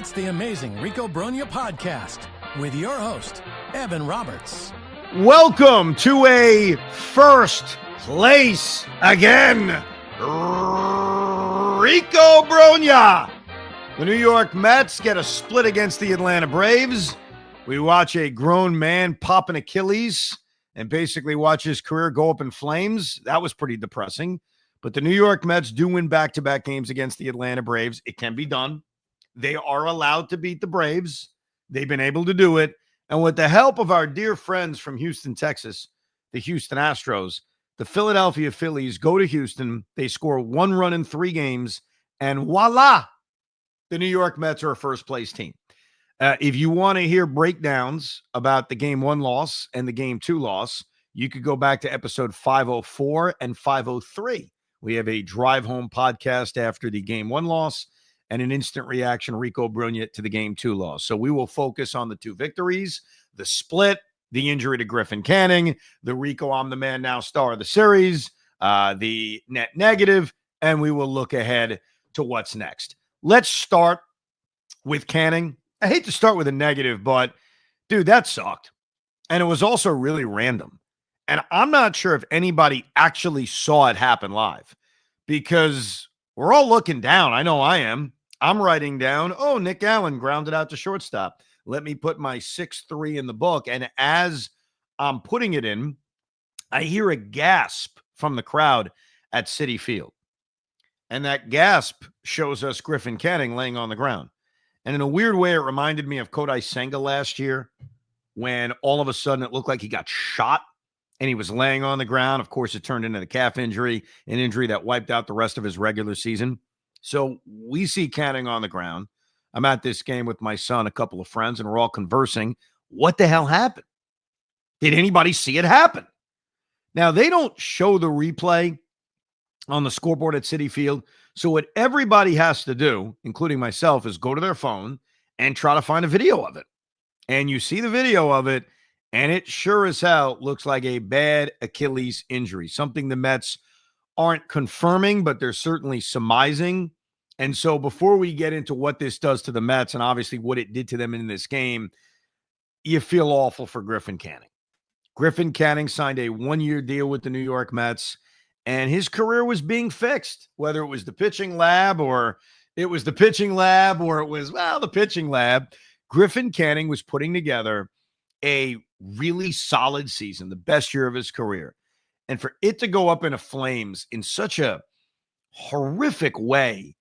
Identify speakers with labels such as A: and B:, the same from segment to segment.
A: It's the amazing Rico Brogna podcast with your host, Evan Roberts.
B: Welcome to a first place again, Rico Brogna. The New York Mets get a split against the Atlanta Braves. We watch a grown man pop an Achilles and basically watch his career go up in flames. That was pretty depressing. But the New York Mets do win back-to-back games against the Atlanta Braves. It can be done. They are allowed to beat the Braves. They've been able to do it. And with the help of our dear friends from Houston, Texas, the Houston Astros, the Philadelphia Phillies go to Houston. They score 1 run in 3 games. And voila, the New York Mets are a first-place team. If you want to hear breakdowns about the Game 1 loss and the Game 2 loss, you could go back to episode 504 and 503. We have a drive-home podcast after the Game 1 loss and an instant reaction, Rico Brogna, to the Game 2 loss. So we will focus on the 2 victories, the split, the injury to Griffin Canning, the Rico I'm the man now star of the series, the net negative, and we will look ahead to what's next. Let's start with Canning. I hate to start with a negative, but, dude, that sucked. And it was also really random. And I'm not sure if anybody actually saw it happen live because we're all looking down. I know I am. I'm writing down, oh, Nick Allen grounded out to shortstop. Let me put my 6-3 in the book. And as I'm putting it in, I hear a gasp from the crowd at Citi Field. And that gasp shows us Griffin Canning laying on the ground. And in a weird way, it reminded me of Kodai Senga last year when all of a sudden it looked like he got shot and he was laying on the ground. Of course, it turned into the calf injury, an injury that wiped out the rest of his regular season. So we see Canning on the ground. I'm at this game with my son, a couple of friends, and we're all conversing. What the hell happened? Did anybody see it happen? Now, they don't show the replay on the scoreboard at Citi Field. So what everybody has to do, including myself, is go to their phone and try to find a video of it. And you see the video of it, and it sure as hell looks like a bad Achilles injury, something the Mets aren't confirming, but they're certainly surmising. And so before we get into what this does to the Mets and obviously what it did to them in this game, you feel awful for Griffin Canning. Griffin Canning signed a 1-year deal with the New York Mets, and his career was being fixed, whether it was the pitching lab or the pitching lab. Griffin Canning was putting together a really solid season, the best year of his career. And for it to go up in flames in such a horrific way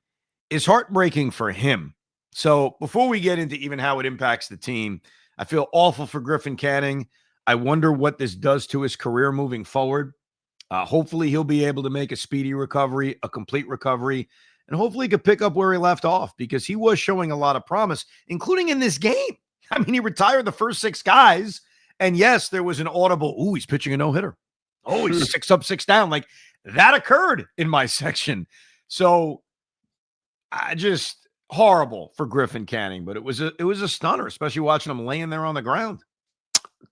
B: is heartbreaking for him. So before we get into even how it impacts the team, I feel awful for Griffin Canning. I wonder what this does to his career moving forward. Hopefully he'll be able to make a speedy recovery, a complete recovery, and hopefully he could pick up where he left off because he was showing a lot of promise, including in this game. I mean, he retired the first 6 guys, and yes, there was an audible, ooh, he's pitching a no-hitter. Oh, he's 6 up, 6 down. Like, that occurred in my section. So, just horrible for Griffin Canning, but it was a stunner, especially watching him laying there on the ground.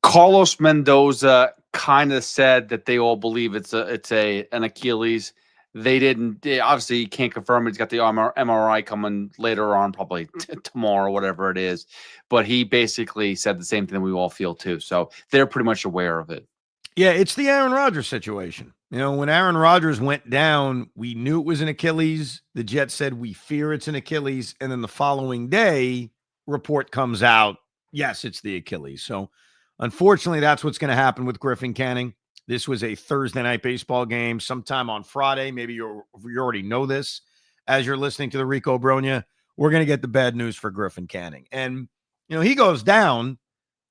C: Carlos Mendoza kind of said that they all believe it's an Achilles. They didn't. Obviously, you can't confirm it. He's got the MRI coming later on, probably tomorrow, whatever it is. But he basically said the same thing that we all feel too. So they're pretty much aware of it.
B: Yeah, it's the Aaron Rodgers situation. You know, when Aaron Rodgers went down, we knew it was an Achilles. The Jets said, we fear it's an Achilles. And then the following day, report comes out, yes, it's the Achilles. So, unfortunately, that's what's going to happen with Griffin Canning. This was a Thursday night baseball game sometime on Friday. Maybe you already know this as you're listening to the Rico Brogna. We're going to get the bad news for Griffin Canning. And, you know, he goes down,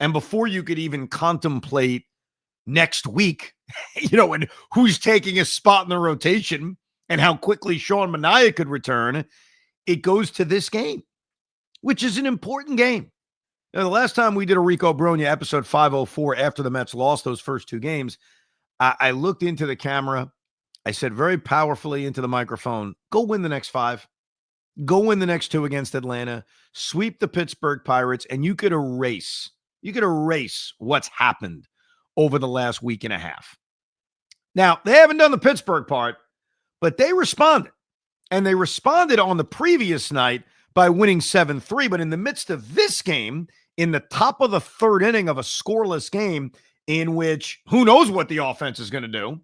B: and before you could even contemplate next week, you know, and who's taking a spot in the rotation and how quickly Sean Manaea could return, it goes to this game, which is an important game. Now, the last time we did a Rico Brogna episode 504 after the Mets lost those first 2 games, I looked into the camera. I said very powerfully into the microphone, go win the next 5. Go win the next 2 against Atlanta. Sweep the Pittsburgh Pirates, and you could erase what's happened over the last week and a half. Now, they haven't done the Pittsburgh part, but they responded. And they responded on the previous night by winning 7-3. But in the midst of this game, in the top of the third inning of a scoreless game in which who knows what the offense is going to do,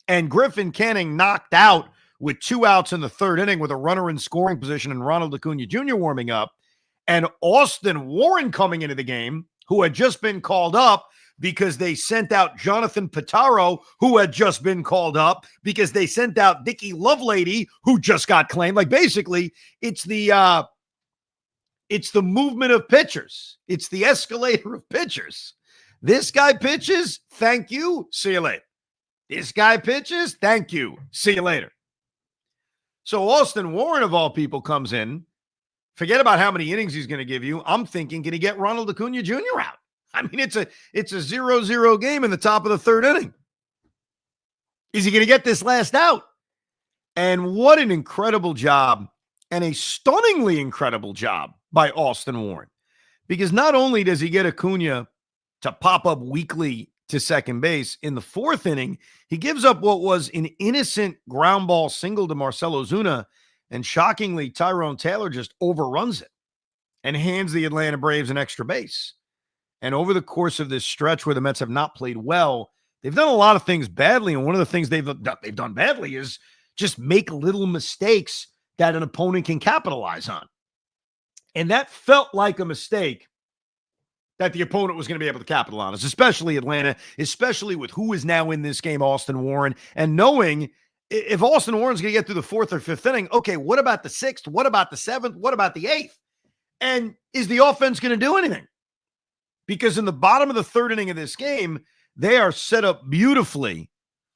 B: and Griffin Canning knocked out with 2 outs in the third inning with a runner in scoring position and Ronald Acuna Jr. warming up, and Austin Warren coming into the game, who had just been called up because they sent out Jonathan Pitaro, who had just been called up because they sent out Dickie Lovelady, who just got claimed. Like, basically, it's the movement of pitchers. It's the escalator of pitchers. This guy pitches, thank you, see you later. This guy pitches, thank you, see you later. So Austin Warren, of all people, comes in. Forget about how many innings he's going to give you. I'm thinking, can he get Ronald Acuna Jr. out? I mean, it's a 0-0 game in the top of the third inning. Is he going to get this last out? And what an incredible job, and a stunningly incredible job by Austin Warren. Because not only does he get Acuna to pop up weakly to second base, in the fourth inning, he gives up what was an innocent ground ball single to Marcell Ozuna, and shockingly, Tyrone Taylor just overruns it and hands the Atlanta Braves an extra base. And over the course of this stretch where the Mets have not played well, they've done a lot of things badly. And one of the things they've done badly is just make little mistakes that an opponent can capitalize on. And that felt like a mistake that the opponent was going to be able to capitalize on, especially Atlanta, especially with who is now in this game, Austin Warren, and knowing if Austin Warren's going to get through the fourth or fifth inning, okay, what about the sixth? What about the seventh? What about the eighth? And is the offense going to do anything? Because in the bottom of the third inning of this game, they are set up beautifully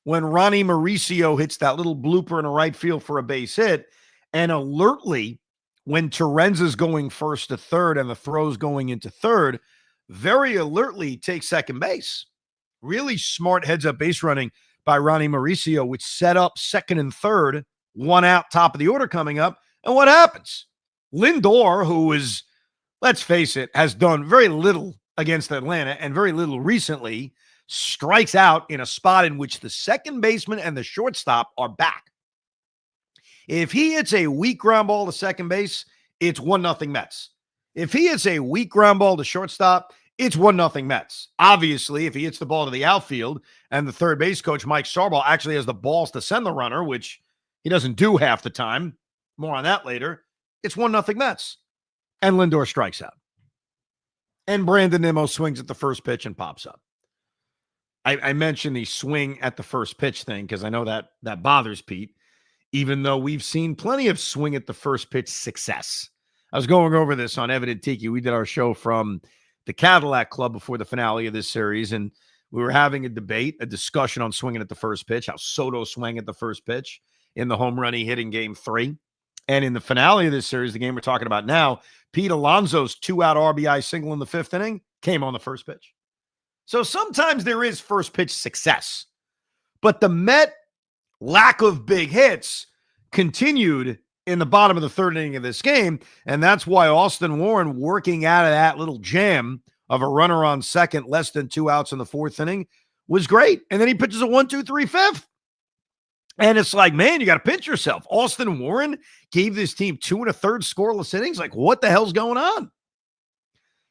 B: when Ronnie Mauricio hits that little blooper in a right field for a base hit, and alertly when Terenza's going first to third and the throw's going into third, very alertly takes second base. Really smart heads-up base running by Ronnie Mauricio, which set up second and third, 1 out, top of the order coming up. And what happens? Lindor, who is, let's face it, has done very little against Atlanta and very little recently, strikes out in a spot in which the second baseman and the shortstop are back. If he hits a weak ground ball to second base, it's 1-0 Mets. If he hits a weak ground ball to shortstop, it's 1-0 Mets. Obviously, if he hits the ball to the outfield and the third base coach, Mike Starball, actually has the balls to send the runner, which he doesn't do half the time, more on that later, it's 1-0 Mets. And Lindor strikes out. And Brandon Nimmo swings at the first pitch and pops up. I mentioned the swing at the first pitch thing because I know that bothers Pete, even though we've seen plenty of swing at the first pitch success. I was going over this on Evan and Tiki. We did our show from the Cadillac Club before the finale of this series, and we were having a discussion on swinging at the first pitch, how Soto swung at the first pitch in the home run he hit in Game 3. And in the finale of this series, the game we're talking about now, Pete Alonso's 2-out RBI single in the fifth inning came on the first pitch. So sometimes there is first pitch success, but the Met lack of big hits continued in the bottom of the third inning of this game, and that's why Austin Warren, working out of that little jam of a runner on second, less than 2 outs in the fourth inning, was great. And then he pitches a 1-2-3 fifth. And it's like, man, you got to pinch yourself. Austin Warren gave this team 2 1/3 scoreless innings. Like, what the hell's going on?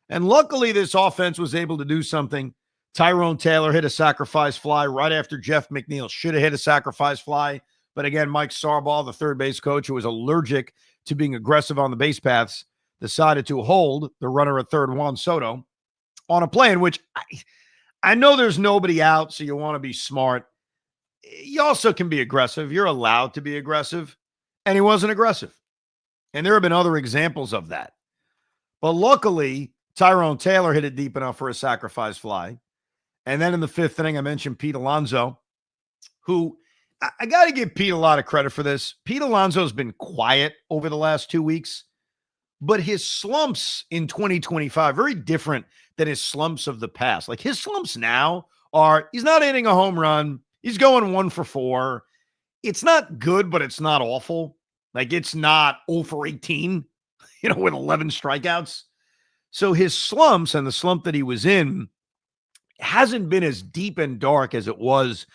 B: And luckily, this offense was able to do something. Tyrone Taylor hit a sacrifice fly right after Jeff McNeil should have hit a sacrifice fly. But again, Mike Starball, the third base coach, who was allergic to being aggressive on the base paths, decided to hold the runner at third, Juan Soto, on a play in which I know there's nobody out, so you want to be smart. You also can be aggressive. You're allowed to be aggressive. And he wasn't aggressive. And there have been other examples of that. But luckily, Tyrone Taylor hit it deep enough for a sacrifice fly. And then in the fifth inning, I mentioned Pete Alonso, who I got to give Pete a lot of credit for this. Pete Alonso has been quiet over the last 2 weeks, but his slumps in 2025, very different than his slumps of the past. Like his slumps now are, he's not hitting a home run. He's going 1 for 4. It's not good, but it's not awful. Like it's not 0 for 18, with 11 strikeouts. So his slumps and the slump that he was in hasn't been as deep and dark as it was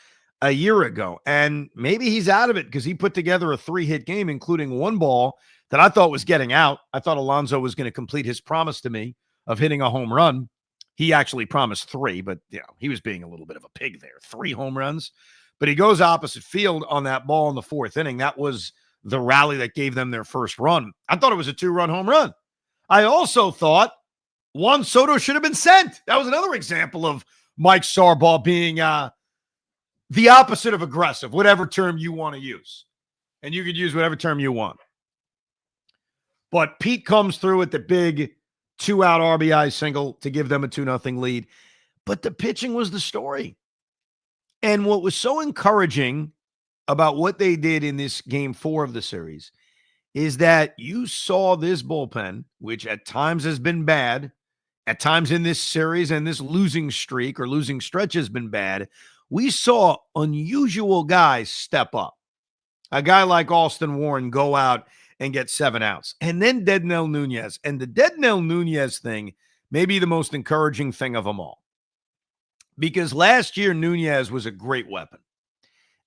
B: a year ago. And maybe he's out of it because he put together a 3-hit game, including one ball that I thought was getting out. I thought Alonso was going to complete his promise to me of hitting a home run. He actually promised 3, but he was being a little bit of a pig there. 3 home runs. But he goes opposite field on that ball in the 4th inning. That was the rally that gave them their first run. I thought it was a 2-run home run. I also thought Juan Soto should have been sent. That was another example of Mike Sarbaugh being the opposite of aggressive, whatever term you want to use. And you could use whatever term you want. But Pete comes through with the big 2-out RBI single to give them a 2-0 lead. But the pitching was the story. And what was so encouraging about what they did in this game 4 of the series is that you saw this bullpen, which at times has been bad, at times in this series and this losing streak or losing stretch has been bad. We saw unusual guys step up. A guy like Austin Warren go out and get 7 outs. And then Dednel Nunez. And the Dednel Nunez thing may be the most encouraging thing of them all. Because last year, Nunez was a great weapon.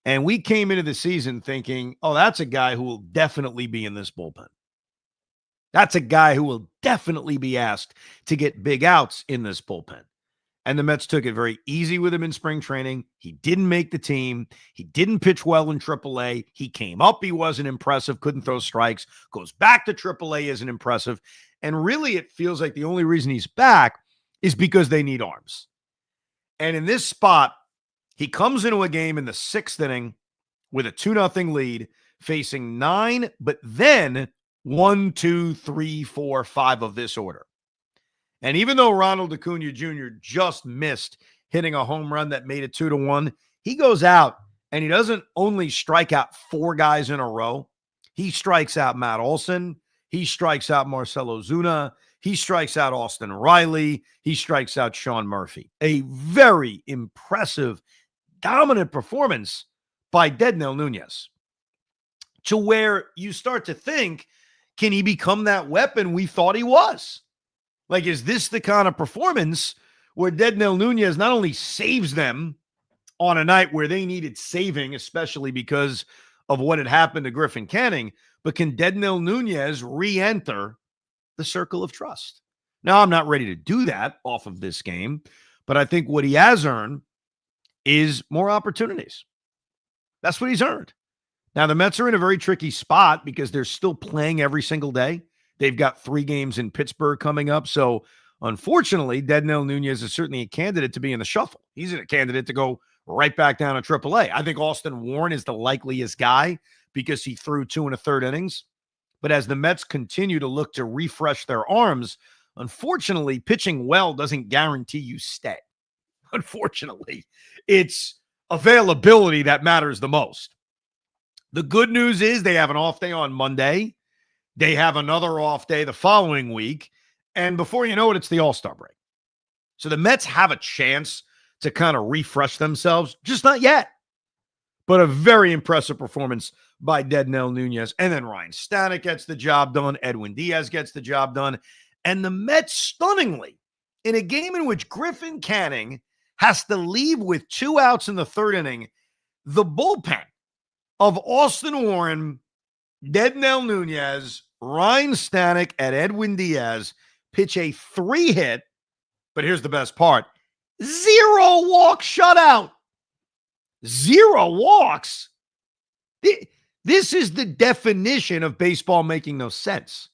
B: And we came into the season thinking, oh, that's a guy who will definitely be in this bullpen. That's a guy who will definitely be asked to get big outs in this bullpen. And the Mets took it very easy with him in spring training. He didn't make the team. He didn't pitch well in AAA. He came up. He wasn't impressive. Couldn't throw strikes. Goes back to AAA. Isn't impressive. And really, it feels like the only reason he's back is because they need arms. And in this spot, he comes into a game in the 6th inning with a 2-0 lead, facing 9, but then 1, 2, 3, 4, 5 of this order. And even though Ronald Acuna Jr. just missed hitting a home run that made it 2-1, he goes out and he doesn't only strike out 4 guys in a row. He strikes out Matt Olson. He strikes out Marcelo Zuna. He strikes out Austin Riley. He strikes out Sean Murphy. A very impressive, dominant performance by Dednel Nunez. To where you start to think, can he become that weapon we thought he was? Like, is this the kind of performance where Dednel Nunez not only saves them on a night where they needed saving, especially because of what had happened to Griffin Canning, but can Dednel Nunez re-enter the circle of trust? Now, I'm not ready to do that off of this game, but I think what he has earned is more opportunities. That's what he's earned. Now, the Mets are in a very tricky spot because they're still playing every single day. They've got 3 games in Pittsburgh coming up. So, unfortunately, Dednel Nunez is certainly a candidate to be in the shuffle. He's a candidate to go right back down to AAA. I think Austin Warren is the likeliest guy because he threw 2 1/3 innings. But as the Mets continue to look to refresh their arms, unfortunately, pitching well doesn't guarantee you stay. Unfortunately, it's availability that matters the most. The good news is they have an off day on Monday. They have another off day the following week. And before you know it, it's the All-Star break. So the Mets have a chance to kind of refresh themselves, just not yet. But a very impressive performance by Dednel Nunez. And then Ryan Stanek gets the job done. Edwin Diaz gets the job done. And the Mets, stunningly, in a game in which Griffin Canning has to leave with 2 outs in the 3rd inning, the bullpen of Austin Warren, Dednel Nunez, Ryan Stanek, and Edwin Diaz pitch a 3-hit, but here's the best part, 0-walk shutout. 0 walks? This is the definition of baseball making no sense.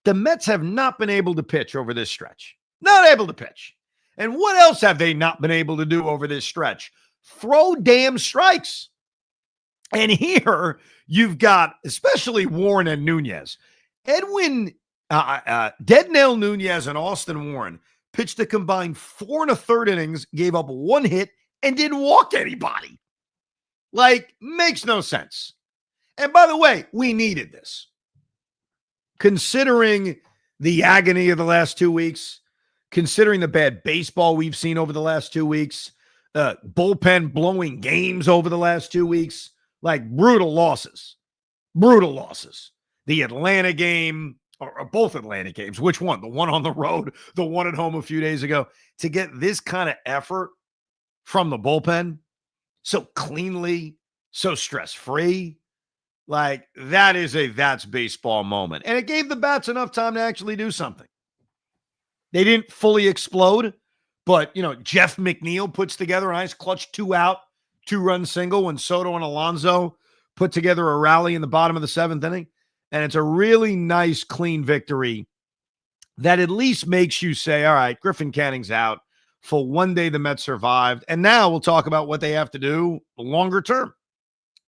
B: The Mets have not been able to pitch over this stretch. Not able to pitch. And what else have they not been able to do over this stretch? Throw damn strikes. And here you've got, especially Warren and Nunez, Dednel Nunez and Austin Warren pitched a combined 4 1/3 innings, gave up 1 hit, and didn't walk anybody. Like, makes no sense. And by the way, we needed this. Considering the agony of the last 2 weeks, considering the bad baseball we've seen over the last 2 weeks, bullpen blowing games over the last 2 weeks, like brutal losses. Brutal losses. The Atlanta game, or both Atlanta games, which one? The one on the road, the one at home a few days ago. To get this kind of effort from the bullpen, so cleanly, so stress-free. Like, that's baseball moment. And it gave the bats enough time to actually do something. They didn't fully explode, but, Jeff McNeil puts together a nice clutch 2-out, 2-run single when Soto and Alonso put together a rally in the bottom of the 7th inning. And it's a really nice, clean victory that at least makes you say, all right, Griffin Canning's out. For one day, the Mets survived. And now we'll talk about what they have to do longer term,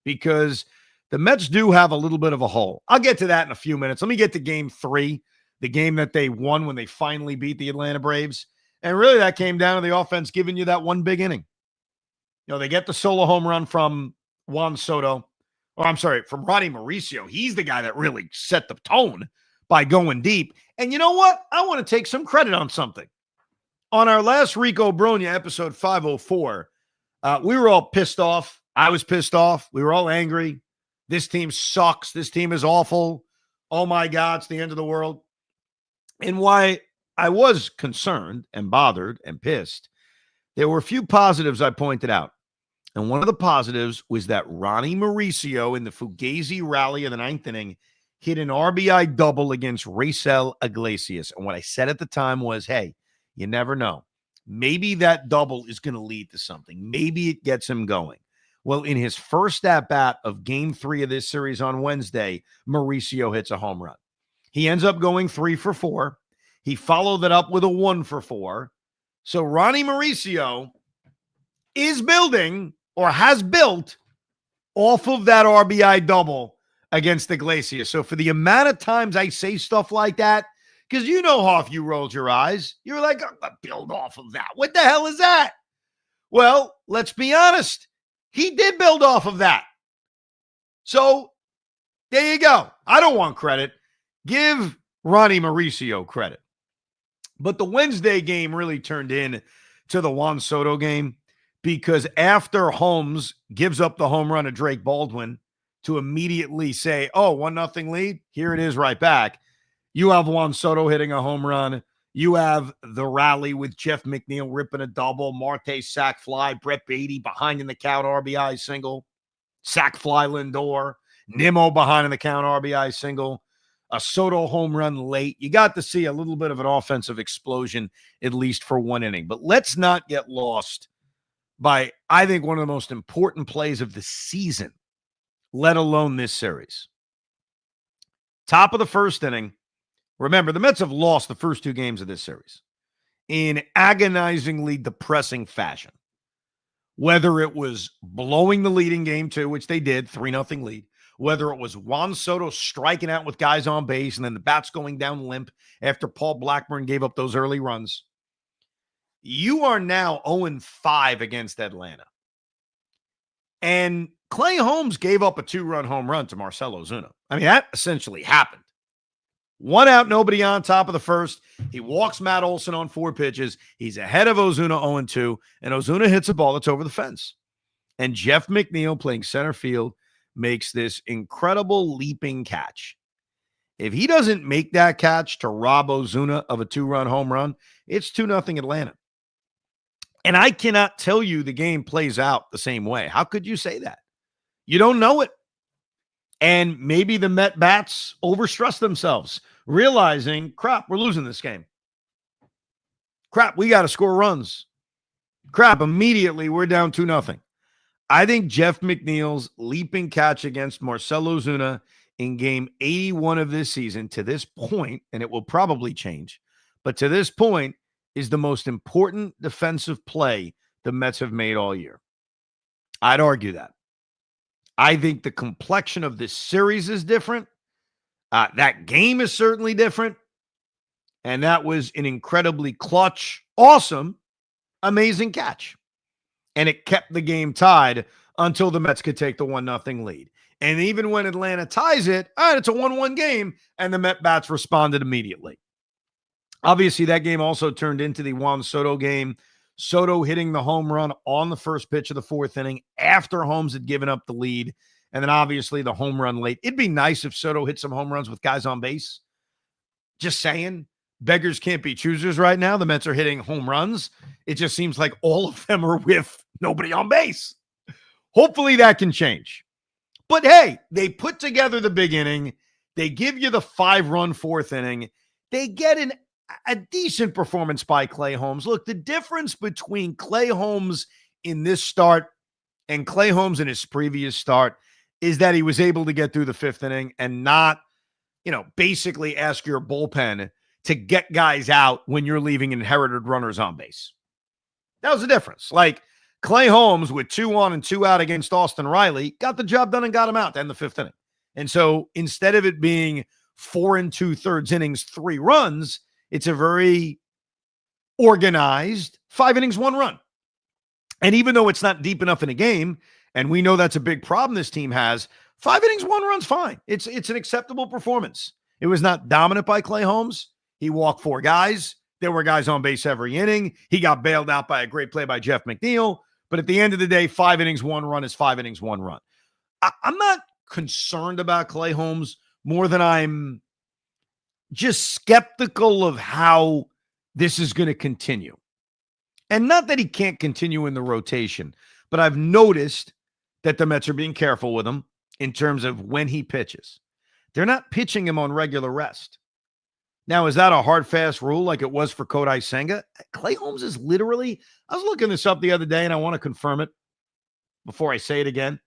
B: because the Mets do have a little bit of a hole. I'll get to that in a few minutes. Let me get to game 3, the game that they won when they finally beat the Atlanta Braves. And really that came down to the offense giving you that one big inning. They get the solo home run from Juan Soto, from Ronnie Mauricio. He's the guy that really set the tone by going deep. And you know what? I want to take some credit on something. On our last Rico Brogna episode 504, we were all pissed off. I was pissed off. We were all angry. This team sucks. This team is awful. Oh my God, it's the end of the world. And why I was concerned and bothered and pissed, there were a few positives I pointed out. And one of the positives was that Ronnie Mauricio in the Fugazi rally of the 9th inning hit an RBI double against Raisel Iglesias. And what I said at the time was, hey, you never know. Maybe that double is going to lead to something. Maybe it gets him going. Well, in his first at-bat of game 3 of this series on Wednesday, Mauricio hits a home run. He ends up going 3 for 4. He followed that up with a 1 for 4. So Ronnie Mauricio is building, or has built, off of that RBI double against Iglesias. So for the amount of times I say stuff like that, because Hoff, you rolled your eyes. You're like, I'm going to build off of that. What the hell is that? Well, let's be honest. He did build off of that. So there you go. I don't want credit. Give Ronnie Mauricio credit. But the Wednesday game really turned in to the Juan Soto game, because after Holmes gives up the home run to Drake Baldwin to immediately say, 1-0 lead, here it is right back. You have Juan Soto hitting a home run. You have the rally with Jeff McNeil ripping a double, Marte sac fly, Brett Beatty behind in the count RBI single, sac fly Lindor, Nimmo behind in the count RBI single, a Soto home run late. You got to see a little bit of an offensive explosion, at least for one inning. But let's not get lost by, I think, one of the most important plays of the season, let alone this series. Top of the first inning. Remember, the Mets have lost the first 2 games of this series in agonizingly depressing fashion. Whether it was blowing the lead in game 2, which they did, 3-0 lead, whether it was Juan Soto striking out with guys on base and then the bats going down limp after Paul Blackburn gave up those early runs. You are now 0-5 against Atlanta. And Clay Holmes gave up a 2-run home run to Marcell Ozuna. I mean, that essentially happened. 1 out, nobody on, top of the first. He walks Matt Olson on 4 pitches. He's ahead of Ozuna 0-2, and Ozuna hits a ball that's over the fence. And Jeff McNeil, playing center field, makes this incredible leaping catch. If he doesn't make that catch to rob Ozuna of a 2-run home run, it's 2-0 Atlanta. And I cannot tell you the game plays out the same way. How could you say that? You don't know it. And maybe the Met bats overstress themselves, realizing, crap, we're losing this game. Crap, we got to score runs. Crap, immediately we're down 2-0. I think Jeff McNeil's leaping catch against Marcell Ozuna in game 81 of this season to this point, and it will probably change, but to this point is the most important defensive play the Mets have made all year. I'd argue that. I think the complexion of this series is different. That game is certainly different. And that was an incredibly clutch, awesome, amazing catch. And it kept the game tied until the Mets could take the 1-0 lead. And even when Atlanta ties it, all right, it's a 1-1 game, and the Met bats responded immediately. Obviously, that game also turned into the Juan Soto game. Soto hitting the home run on the first pitch of the 4th inning after Holmes had given up the lead. And then obviously the home run late. It'd be nice if Soto hit some home runs with guys on base. Just saying. Beggars can't be choosers right now. The Mets are hitting home runs. It just seems like all of them are with nobody on base. Hopefully that can change. But hey, they put together the big inning. They give you the 5-run fourth inning. They get a decent performance by Clay Holmes. Look, the difference between Clay Holmes in this start and Clay Holmes in his previous start is that he was able to get through the fifth inning and not, basically ask your bullpen to get guys out when you're leaving inherited runners on base. That was the difference. Like Clay Holmes with 2 on and 2 out against Austin Riley got the job done and got him out to end the fifth inning. And so instead of it being 4 2/3 innings, 3 runs, it's a very organized 5 innings, 1 run. And even though it's not deep enough in a game, and we know that's a big problem this team has, 5 innings, 1 run's fine. It's an acceptable performance. It was not dominant by Clay Holmes. He walked 4 guys. There were guys on base every inning. He got bailed out by a great play by Jeff McNeil. But at the end of the day, 5 innings, 1 run is 5 innings, 1 run. I'm not concerned about Clay Holmes more than I'm just skeptical of how this is going to continue. And not that he can't continue in the rotation, but I've noticed that the Mets are being careful with him in terms of when he pitches. They're not pitching him on regular rest. Now, is that a hard, fast rule like it was for Kodai Senga? Clay Holmes is literally, I was looking this up the other day, and I want to confirm it before I say it again.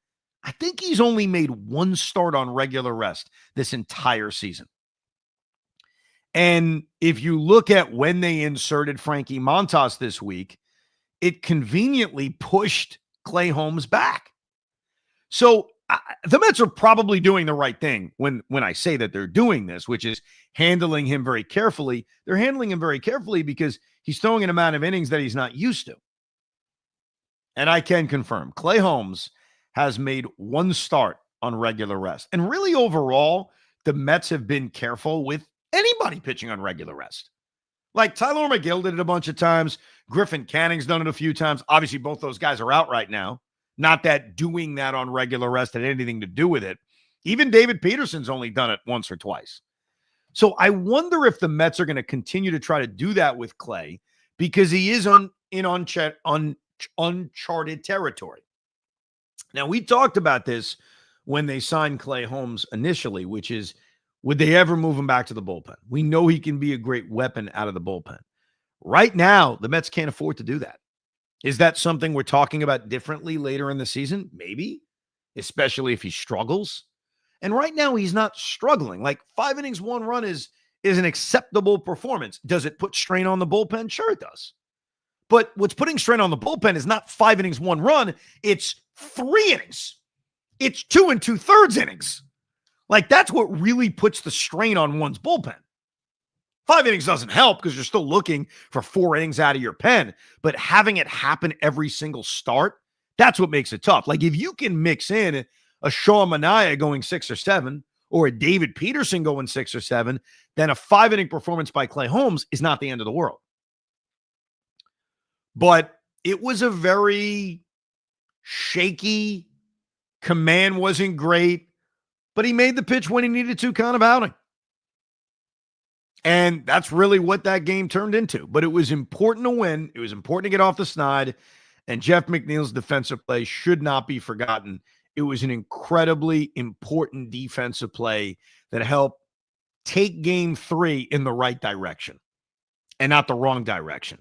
B: I think he's only made 1 start on regular rest this entire season. And if you look at when they inserted Frankie Montas this week, it conveniently pushed Clay Holmes back. So the Mets are probably doing the right thing when I say that they're doing this, which is handling him very carefully. They're handling him very carefully because he's throwing an amount of innings that he's not used to. And I can confirm, Clay Holmes has made 1 start on regular rest. And really overall, the Mets have been careful with anybody pitching on regular rest. Like Tyler McGill did it a bunch of times. Griffin Canning's done it a few times. Obviously, both those guys are out right now. Not that doing that on regular rest had anything to do with it. Even David Peterson's only done it once or twice. So I wonder if the Mets are going to continue to try to do that with Clay because he is in uncharted territory. Now, we talked about this when they signed Clay Holmes initially, which is, would they ever move him back to the bullpen? We know he can be a great weapon out of the bullpen. Right now, the Mets can't afford to do that. Is that something we're talking about differently later in the season? Maybe, especially if he struggles. And right now, he's not struggling. Like 5 innings, 1 run is an acceptable performance. Does it put strain on the bullpen? Sure, it does. But what's putting strain on the bullpen is not 5 innings, 1 run. It's 3 innings. It's 2 2/3 innings. Like, that's what really puts the strain on one's bullpen. 5 innings doesn't help because you're still looking for 4 innings out of your pen. But having it happen every single start, that's what makes it tough. Like, if you can mix in a Sean Manaea going 6 or 7 or a David Peterson going 6 or 7, then a 5-inning performance by Clay Holmes is not the end of the world. But it was a very shaky, command wasn't great, but he made the pitch when he needed to kind of outing. And that's really what that game turned into. But it was important to win. It was important to get off the snide. And Jeff McNeil's defensive play should not be forgotten. It was an incredibly important defensive play that helped take game 3 in the right direction and not the wrong direction.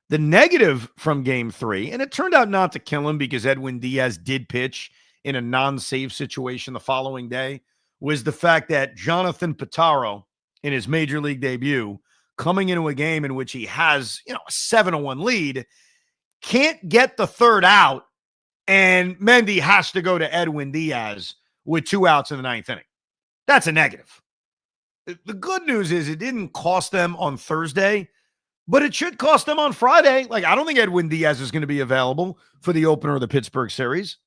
B: The negative from game 3, and it turned out not to kill him because Edwin Diaz did pitch in a non-save situation the following day, was the fact that Jonathan Pitaro, in his major league debut, coming into a game in which he has, a 7-1 lead, can't get the 3rd out, and Mendy has to go to Edwin Diaz with 2 outs in the 9th inning. That's a negative. The good news is it didn't cost them on Thursday, but it should cost them on Friday. Like, I don't think Edwin Diaz is going to be available for the opener of the Pittsburgh series.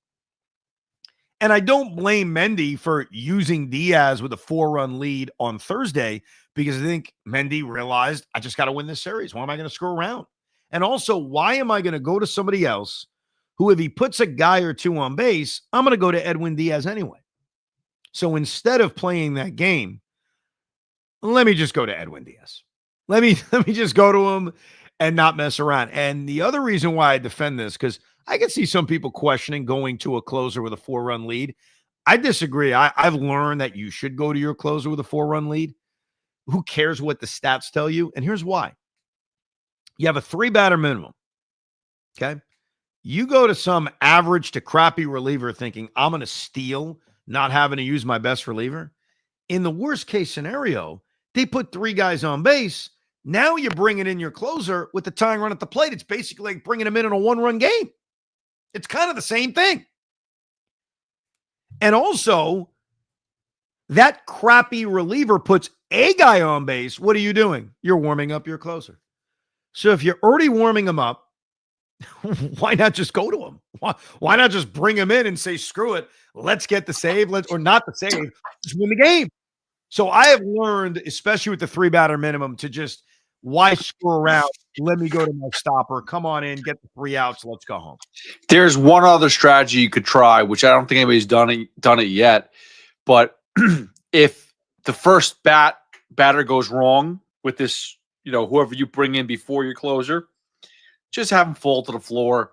B: And I don't blame Mendy for using Diaz with a 4-run lead on Thursday because I think Mendy realized, I just got to win this series. Why am I going to screw around? And also, why am I going to go to somebody else who, if he puts a guy or 2 on base, I'm going to go to Edwin Diaz anyway. So instead of playing that game, let me just go to Edwin Diaz. Let me just go to him and not mess around. And the other reason why I defend this, because I can see some people questioning going to a closer with a 4-run lead. I disagree. I've learned that you should go to your closer with a 4-run lead. Who cares what the stats tell you? And here's why. You have a 3-batter minimum. Okay. You go to some average to crappy reliever thinking, I'm going to steal, not having to use my best reliever. In the worst case scenario, they put 3 guys on base. Now you're bringing in your closer with the tying run at the plate. It's basically like bringing him in a 1-run game. It's kind of the same thing. And also, that crappy reliever puts a guy on base. What are you doing? You're warming up your closer. So if you're already warming him up, why not just go to him? Why not just bring him in and say, screw it, let's get the save, or not the save, just win the game. So I have learned, especially with the 3-batter minimum, to just, why screw around? Let me go to my stopper. Come on in, get the 3 outs. Let's go home.
C: There's one other strategy you could try, which I don't think anybody's done it yet. But if the first batter goes wrong with this, whoever you bring in before your closer, just have him fall to the floor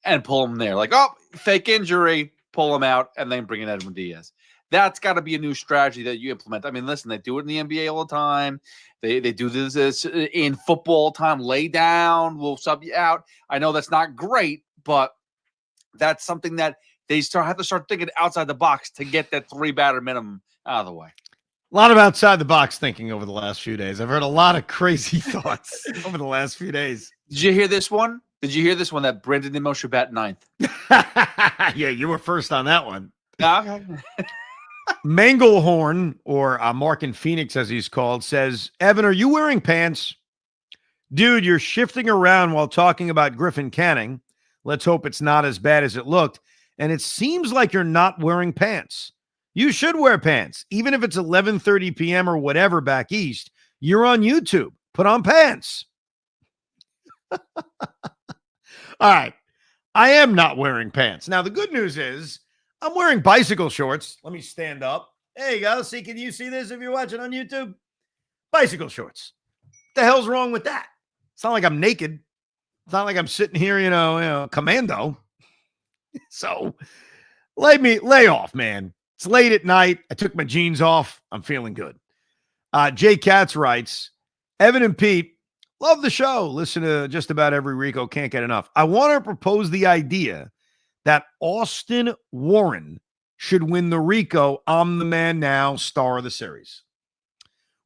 C: and pull him there. Like, oh, fake injury, pull him out, and then bring in Edwin Diaz. That's got to be a new strategy that you implement. I mean, listen, they do it in the NBA all the time. They do this in football all the time. Lay down, we'll sub you out. I know that's not great, but that's something that they have to start thinking outside the box to get that 3-batter minimum out of the way.
B: A lot of outside the box thinking over the last few days. I've heard a lot of crazy thoughts over the last few days.
C: Did you hear this one? That Brandon Nimmo should bat 9th?
B: Yeah, you were first on that one.
C: Okay.
B: Manglehorn, or Mark in Phoenix, as he's called, says, Evan, are you wearing pants? Dude, you're shifting around while talking about Griffin Canning. Let's hope it's not as bad as it looked. And it seems like you're not wearing pants. You should wear pants. Even if it's 11:30 p.m. or whatever back east, you're on YouTube. Put on pants. All right. I am not wearing pants. Now, the good news is I'm wearing bicycle shorts. Let me stand up. There you go. See, can you see this if you're watching on YouTube? Bicycle shorts. What the hell's wrong with that? It's not like I'm naked. It's not like I'm sitting here, commando. So lay off, man. It's late at night. I took my jeans off. I'm feeling good. Jay Katz writes, Evan and Pete, love the show. Listen to just about every Rico. Can't get enough. I want to propose the idea that Austin Warren should win the Rico I'm the Man Now star of the series.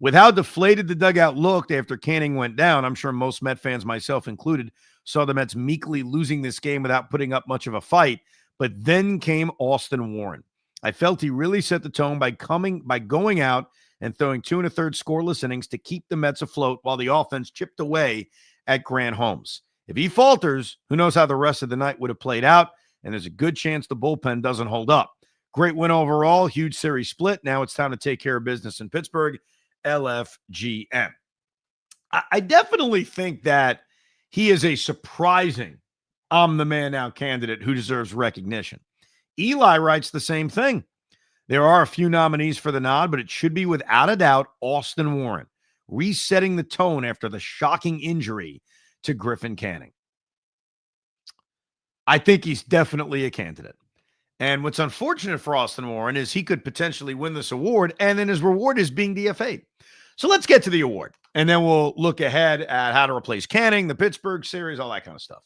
B: With how deflated the dugout looked after Canning went down, I'm sure most Met fans, myself included, saw the Mets meekly losing this game without putting up much of a fight. But then came Austin Warren. I felt he really set the tone by going out and throwing 2 1/3 scoreless innings to keep the Mets afloat while the offense chipped away at Grant Holmes. If he falters, who knows how the rest of the night would have played out, and there's a good chance the bullpen doesn't hold up. Great win overall, huge series split. Now it's time to take care of business in Pittsburgh. LFGM. I definitely think that he is a surprising I'm the Man Now candidate who deserves recognition. Eli writes the same thing. There are a few nominees for the nod, but it should be without a doubt Austin Warren, resetting the tone after the shocking injury to Griffin Canning. I think he's definitely a candidate. And what's unfortunate for Austin Warren is he could potentially win this award, and then his reward is being DFA'd. So let's get to the award, and then we'll look ahead at how to replace Canning, the Pittsburgh series, all that kind of stuff.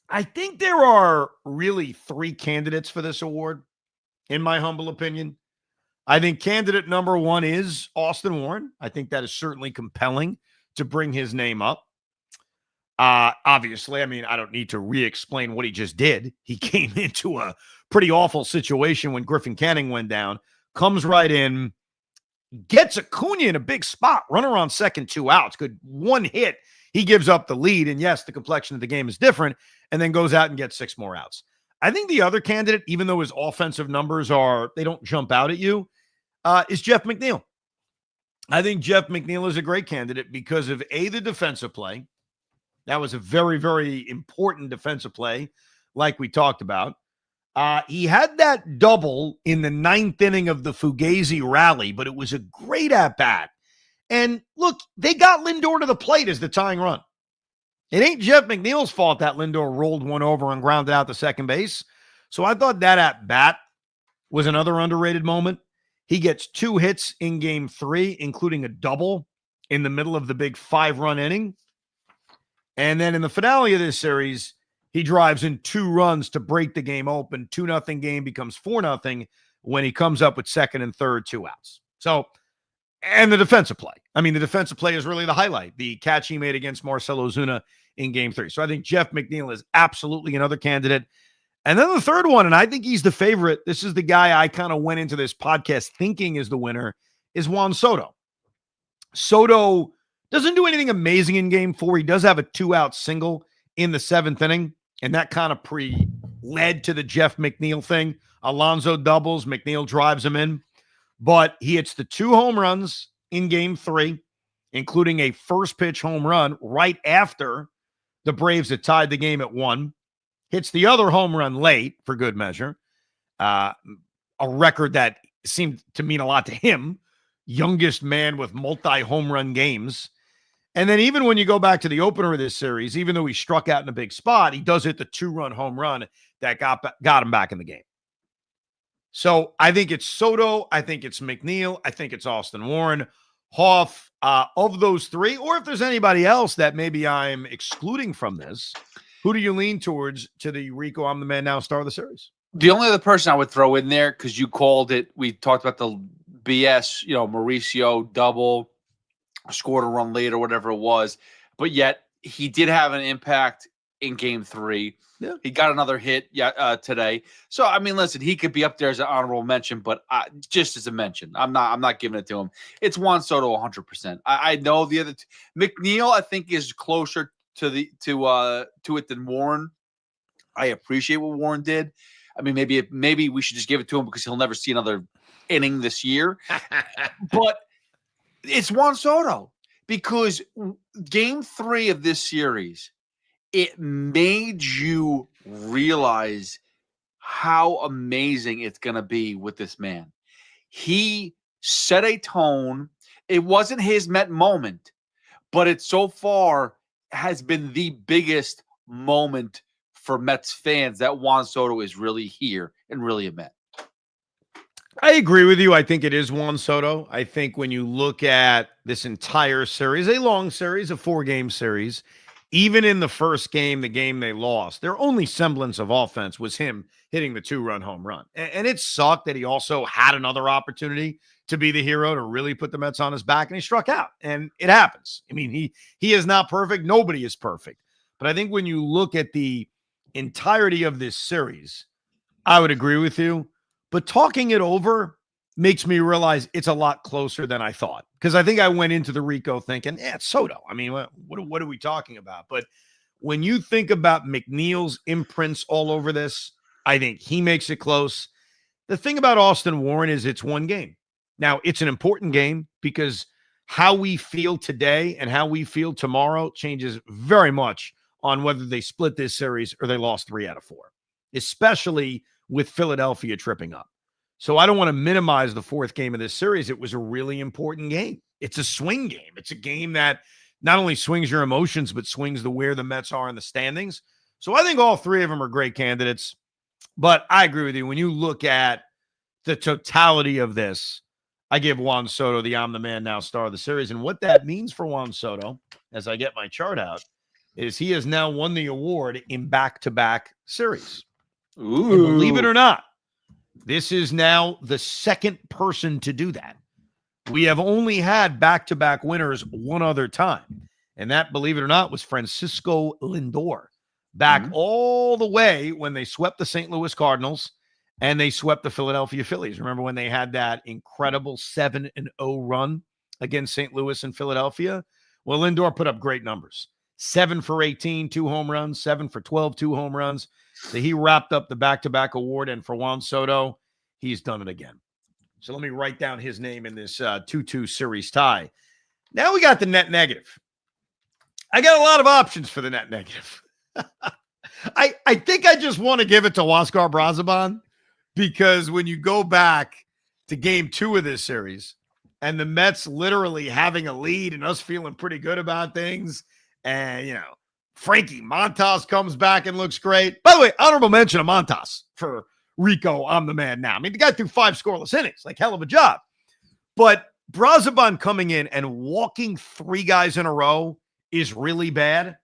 B: I think there are really 3 candidates for this award, in my humble opinion. I think candidate number 1 is Austin Warren. I think that is certainly compelling to bring his name up. Obviously, I mean, I don't need to re-explain what he just did. He came into a pretty awful situation when Griffin Canning went down, comes right in, gets Acuna in a big spot, runner on second, 2 outs, good 1 hit. He gives up the lead, and yes, the complexion of the game is different, and then goes out and gets 6 more outs. I think the other candidate, even though his offensive numbers they don't jump out at you, is Jeff McNeil. I think Jeff McNeil is a great candidate because of the defensive play. That was a very, very important defensive play, like we talked about. He had that double in the 9th inning of the Fugazi rally, but it was a great at-bat. And look, they got Lindor to the plate as the tying run. It ain't Jeff McNeil's fault that Lindor rolled one over and grounded out to second base. So I thought that at bat was another underrated moment. He gets 2 hits in game 3, including a double in the middle of the big 5-run inning. And then in the finale of this series, he drives in 2 runs to break the game open. 2-0 game becomes 4-0 when he comes up with second and third, 2 outs. So, and the defensive play. I mean, the defensive play is really the highlight. The catch he made against Marcell Ozuna in game 3. So I think Jeff McNeil is absolutely another candidate. And then the third one, and I think he's the favorite. This is the guy I kind of went into this podcast thinking is the winner, is Juan Soto. Soto doesn't do anything amazing in game 4. He does have a 2-out single in the 7th inning, and that kind of led to the Jeff McNeil thing. Alonso doubles, McNeil drives him in, but he hits the 2 home runs in game 3, including a first pitch home run right after the Braves had tied the game at 1. Hits the other home run late for good measure. A record that seemed to mean a lot to him. Youngest man with multi-home run games. And then even when you go back to the opener of this series, even though he struck out in a big spot, he does hit the 2-run home run that got him back in the game. So I think it's Soto. I think it's McNeil. I think it's Austin Warren. Hoff, of those 3, or if there's anybody else that maybe I'm excluding from this, who do you lean towards to the Rico, I'm the man now star of the series?
C: The only other person I would throw in there, because you called it, we talked about the BS, Mauricio double, scored a run late or whatever it was, but yet he did have an impact in game 3.
B: Yeah.
C: He got another hit today. So, I mean, listen, he could be up there as an honorable mention, but just as a mention, I'm not giving it to him. It's Juan Soto 100%. I know the other McNeil, I think, is closer to it than Warren. I appreciate what Warren did. I mean, maybe we should just give it to him because he'll never see another inning this year. But it's Juan Soto, because game 3 of this series, it made you realize how amazing it's going to be with this man. He set a tone. It wasn't his Met moment, but it so far has been the biggest moment for Mets fans that Juan Soto is really here and really a Met.
B: I agree with you. I think it is Juan Soto. I think when you look at this entire series, a long series, a 4-game series, even in the first game, the game they lost, their only semblance of offense was him hitting the 2-run home run. And it sucked that he also had another opportunity to be the hero, to really put the Mets on his back, and he struck out. And it happens. I mean, he is not perfect. Nobody is perfect. But I think when you look at the entirety of this series, I would agree with you. But talking it over makes me realize it's a lot closer than I thought. Because I think I went into the Rico thinking, it's Soto. I mean, what are we talking about? But when you think about McNeil's imprints all over this, I think he makes it close. The thing about Austin Warren is it's one game. Now, it's an important game because how we feel today and how we feel tomorrow changes very much on whether they split this series or they lost 3 out of 4, especially with Philadelphia tripping up. So I don't want to minimize the 4th game of this series. It was a really important game. It's a swing game. It's a game that not only swings your emotions, but swings where the Mets are in the standings. So I think all 3 of them are great candidates. But I agree with you. When you look at the totality of this, I give Juan Soto the I'm the man now star of the series. And what that means for Juan Soto, as I get my chart out, is he has now won the award in back-to-back series.
C: Ooh.
B: And believe it or not, this is now the 2nd person to do that. We have only had back-to-back winners one other time. And that, believe it or not, was Francisco Lindor. Back all the way when they swept the St. Louis Cardinals and they swept the Philadelphia Phillies. Remember when they had that incredible 7-0 run against St. Louis and Philadelphia? Well, Lindor put up great numbers. 7 for 18, 2 home runs, 7 for 12, 2 home runs. So he wrapped up the back-to-back award. And for Juan Soto, he's done it again. So let me write down his name in this 2-2 series tie. Now we got the net negative. I got a lot of options for the net negative. I think I just want to give it to Huáscar Brazoban, because when you go back to game 2 of this series and the Mets literally having a lead and us feeling pretty good about things, and, Frankie Montas comes back and looks great. By the way, honorable mention of Montas for Rico. I'm the man now. I mean, the guy threw 5 scoreless innings, like hell of a job. But Brazoban coming in and walking 3 guys in a row is really bad.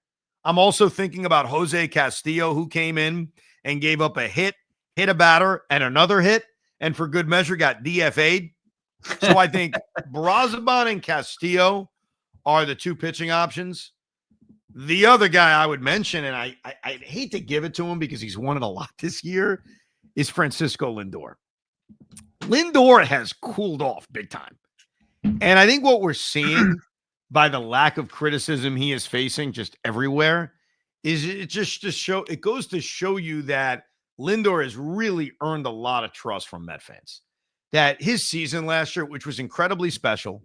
B: I'm also thinking about Jose Castillo, who came in and gave up a hit a batter, and another hit, and for good measure got DFA'd. So I think Brazoban and Castillo are the 2 pitching options. The other guy I would mention, and I'd hate to give it to him because he's won it a lot this year, is Francisco Lindor. Lindor has cooled off big time. And I think what we're seeing by the lack of criticism he is facing just everywhere is it goes to show you that Lindor has really earned a lot of trust from Met fans. That his season last year, which was incredibly special,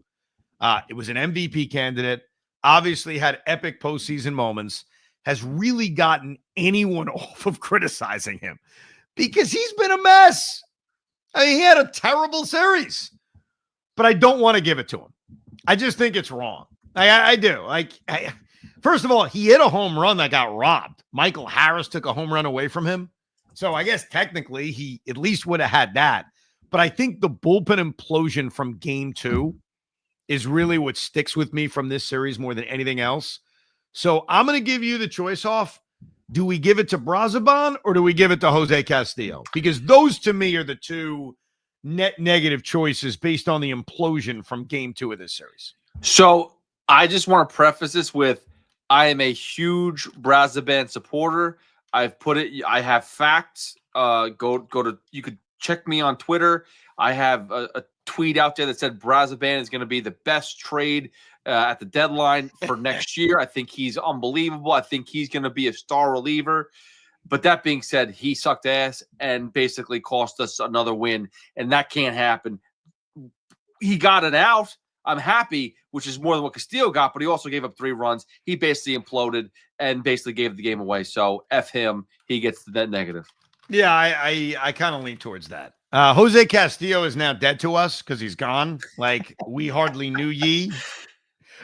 B: it was an MVP candidate, obviously had epic postseason moments, has really gotten anyone off of criticizing him because he's been a mess. I mean, he had a terrible series, but I don't want to give it to him. I just think it's wrong. I do. First of all, he hit a home run that got robbed. Michael Harris took a home run away from him. So I guess technically he at least would have had that. But I think the bullpen implosion from game 2 is really what sticks with me from this series more than anything else. So I'm going to give you the choice off. Do we give it to Brazoban or do we give it to Jose Castillo? Because those to me are the 2 net negative choices based on the implosion from game 2 of this series.
C: So I just want to preface this with I am a huge Brazoban supporter. I have facts. Go to, you could check me on Twitter. I have a tweet out there that said Brazoban is going to be the best trade at the deadline for next year. I think he's unbelievable. I think he's going to be a star reliever. But that being said, he sucked ass and basically cost us another win, and that can't happen. He got it out. I'm happy, which is more than what Castillo got, but he also gave up 3 runs. He basically imploded and basically gave the game away. So F him. He gets the net negative.
B: Yeah, I kind of lean towards that. Jose Castillo is now dead to us because he's gone. Like, we hardly knew ye.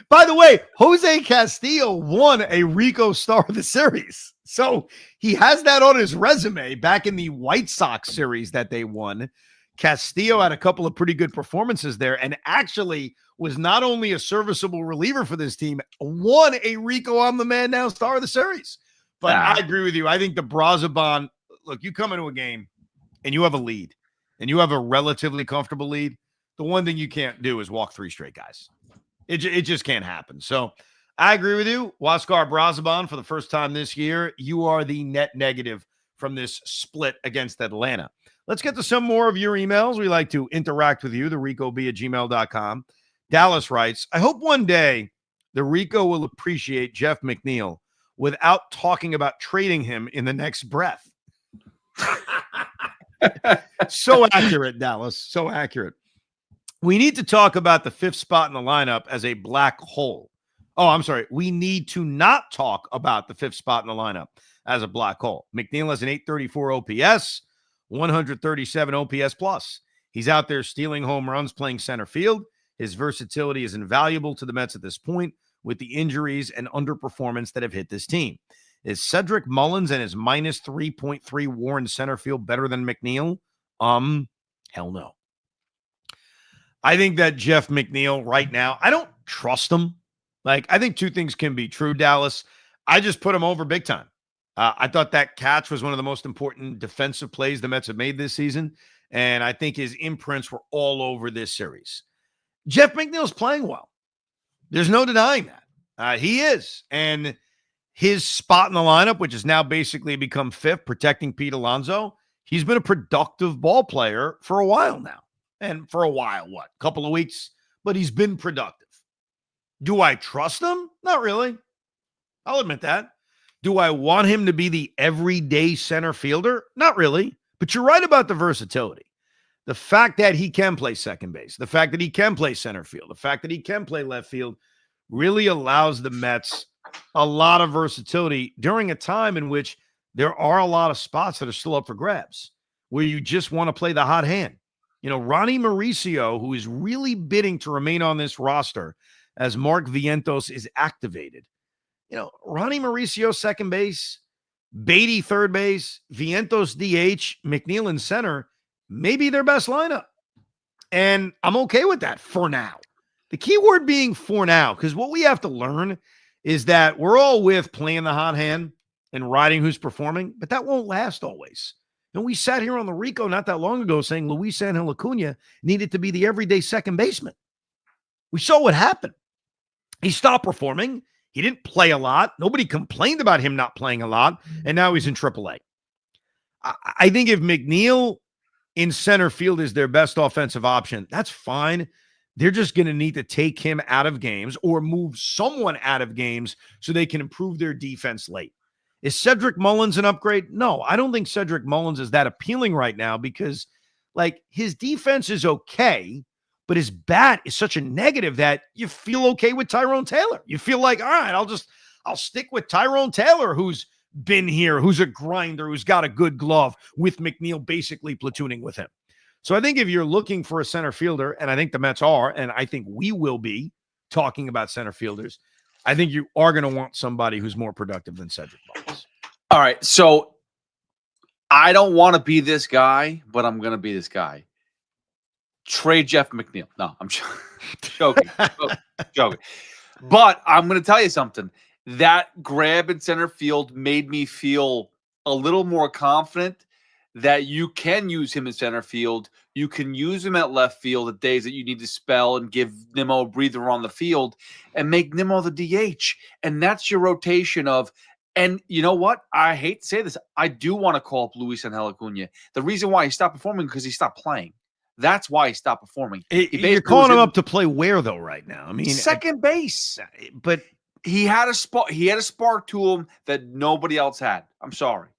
B: By the way, Jose Castillo won a Rico Star of the Series. So he has that on his resume back in the White Sox series that they won. Castillo had a couple of pretty good performances there and actually was not only a serviceable reliever for this team, won a Rico I'm the man now Star of the Series. But I agree with you. I think the Brazoban, look, you come into a game and you have a lead and you have a relatively comfortable lead. The one thing you can't do is walk 3 straight guys. It just can't happen. So I agree with you. Huascar Brazoban, for the first time this year, you are the net negative from this split against Atlanta. Let's get to some more of your emails. We like to interact with you, the ricob@gmail.com. Dallas writes, I hope one day the Rico will appreciate Jeff McNeil without talking about trading him in the next breath. So accurate, Dallas. So accurate. We need to talk about the 5th spot in the lineup as a black hole. Oh, I'm sorry. We need to not talk about the 5th spot in the lineup as a black hole. McNeil has an 834 OPS, 137 OPS plus. He's out there stealing home runs, playing center field. His versatility is invaluable to the Mets at this point with the injuries and underperformance that have hit this team. Is Cedric Mullins and his minus 3.3 WAR in center field better than McNeil? Hell no. I think that Jeff McNeil right now, I don't trust him. Like, I think 2 things can be true, Dallas. I just put him over big time. I thought that catch was one of the most important defensive plays the Mets have made this season, and I think his imprints were all over this series. Jeff McNeil's playing well. There's no denying that. He is. And his spot in the lineup, which has now basically become 5th, protecting Pete Alonso, he's been a productive ball player for a while now. And for a while, a couple of weeks, but he's been productive. Do I trust him? Not really. I'll admit that. Do I want him to be the everyday center fielder? Not really. But you're right about the versatility. The fact that he can play second base, the fact that he can play center field, the fact that he can play left field really allows the Mets a lot of versatility during a time in which there are a lot of spots that are still up for grabs, where you just want to play the hot hand. You know, Ronnie Mauricio, who is really bidding to remain on this roster as Mark Vientos is activated. Ronnie Mauricio, second base, Beatty, third base, Vientos, DH, McNeil in center, maybe their best lineup. And I'm okay with that for now. The key word being for now, because what we have to learn is that we're all with playing the hot hand and riding who's performing, but that won't last always. And we sat here on the Rico not that long ago saying Luis Angel Acuna needed to be the everyday second baseman. We saw what happened. He stopped performing. He didn't play a lot. Nobody complained about him not playing a lot, and now he's in AAA. I think if McNeil in center field is their best offensive option, that's fine. They're just going to need to take him out of games or move someone out of games so they can improve their defense late. Is Cedric Mullins an upgrade? No, I don't think Cedric Mullins is that appealing right now because, his defense is okay, but his bat is such a negative that you feel okay with Tyrone Taylor. You feel like, all right, I'll stick with Tyrone Taylor, who's been here, who's a grinder, who's got a good glove, with McNeil basically platooning with him. So I think if you're looking for a center fielder, and I think the Mets are, and I think we will be talking about center fielders, I think you are going to want somebody who's more productive than Cedric Mullins.
C: All right, so I don't want to be this guy, but I'm going to be this guy. Trade Jeff McNeil. No, I'm joking. Joking. But I'm going to tell you something. That grab in center field made me feel a little more confident that you can use him in center field. You can use him at left field the days that you need to spell and give Nimmo a breather on the field and make Nimmo the DH. And that's your rotation of, and you know what? I hate to say this. I do want to call up Luis Angel Acuna. The reason why he stopped performing because he stopped playing. That's why he stopped performing.
B: You're calling him up to play where though right now? I mean,
C: second base.
B: But
C: he had a spark. He had a spark to him that nobody else had. I'm sorry.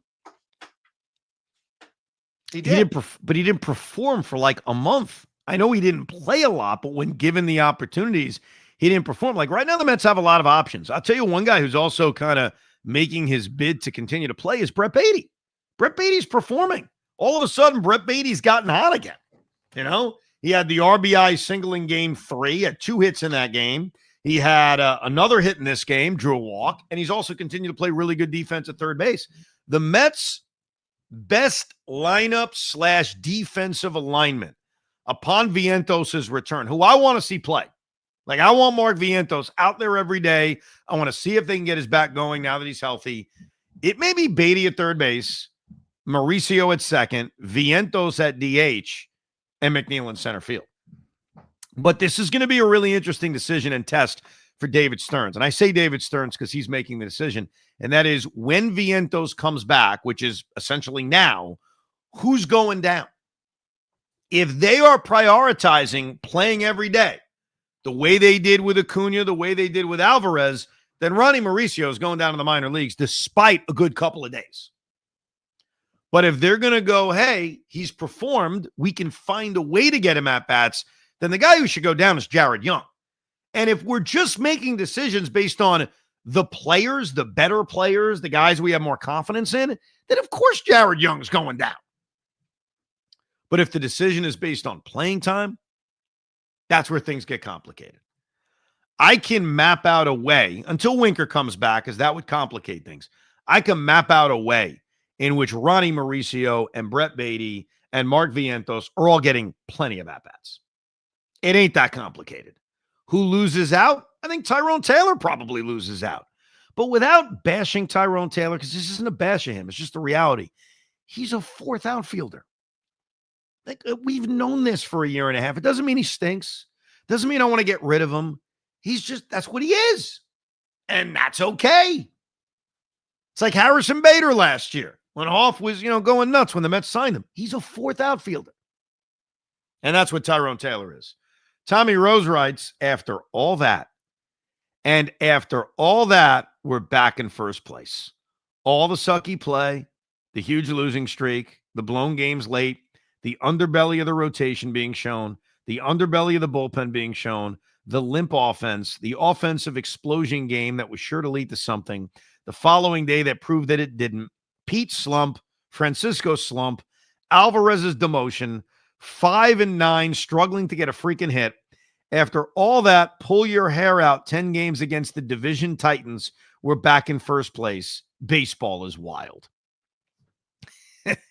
C: He did.
B: But he didn't perform for like a month. I know he didn't play a lot, but when given the opportunities, he didn't perform. Like right now, the Mets have a lot of options. I'll tell you one guy who's also kind of making his bid to continue to play is Brett Beatty. Brett Beatty's performing. All of a sudden, Brett Beatty's gotten hot again. He had the RBI single in game 3, had 2 hits in that game. He had another hit in this game, drew a walk, and he's also continued to play really good defense at third base. The Mets' best lineup / defensive alignment upon Vientos' return, who I want to see play. Like, I want Mark Vientos out there every day. I want to see if they can get his back going now that he's healthy. It may be Beatty at third base, Mauricio at second, Vientos at DH, and McNeil in center field. But this is going to be a really interesting decision and test for David Stearns. And I say David Stearns because he's making the decision. And that is when Vientos comes back, which is essentially now, who's going down? If they are prioritizing playing every day, the way they did with Acuna, the way they did with Alvarez, then Ronnie Mauricio is going down to the minor leagues despite a good couple of days. But if they're going to go, hey, he's performed, we can find a way to get him at bats, then the guy who should go down is Jared Young. And if we're just making decisions based on the players, the better players, the guys we have more confidence in, then of course Jared Young's going down. But if the decision is based on playing time, that's where things get complicated. I can map out a way, until Winker comes back, because that would complicate things. I can map out a way in which Ronnie Mauricio and Brett Beatty and Mark Vientos are all getting plenty of at-bats. It ain't that complicated. Who loses out? I think Tyrone Taylor probably loses out. But without bashing Tyrone Taylor, because this isn't a bash of him, it's just the reality. He's a fourth outfielder. Like, we've known this for a year and a half. It doesn't mean he stinks. Doesn't mean I want to get rid of him. He's just, that's what he is. And that's okay. It's like Harrison Bader last year when Hoff was, going nuts when the Mets signed him. He's a fourth outfielder. And that's what Tyrone Taylor is. Tommy Rose writes, after all that, we're back in first place. All the sucky play, the huge losing streak, the blown games late, the underbelly of the rotation being shown, the underbelly of the bullpen being shown, the limp offense, the offensive explosion game that was sure to lead to something, the following day that proved that it didn't, Pete's slump, Francisco's slump, Alvarez's demotion, 5-9, struggling to get a freaking hit, After all that, pull your hair out 10 games against the division Titans. We're back in first place. Baseball is wild.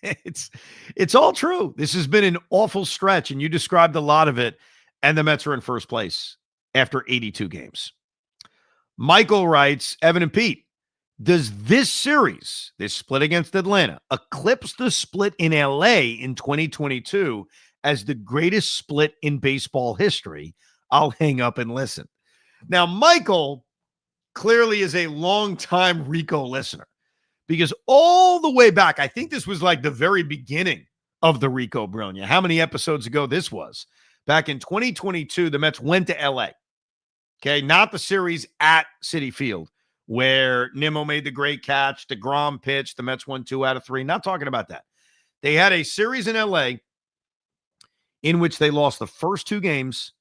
B: It's all true. This has been an awful stretch, and you described a lot of it, and the Mets are in first place after 82 games. Michael writes, Evan and Pete, does this series, this split against Atlanta, eclipse the split in LA in 2022 as the greatest split in baseball history? I'll hang up and listen. Now, Michael clearly is a longtime Rico listener, because all the way back, I think this was like the very beginning of the Rico Brogna. How many episodes ago this was? Back in 2022, the Mets went to LA. Okay, not the series at Citi Field where Nimmo made the great catch, DeGrom pitched, the Mets won 2 out of 3. Not talking about that. They had a series in LA in which they lost the first 2 games,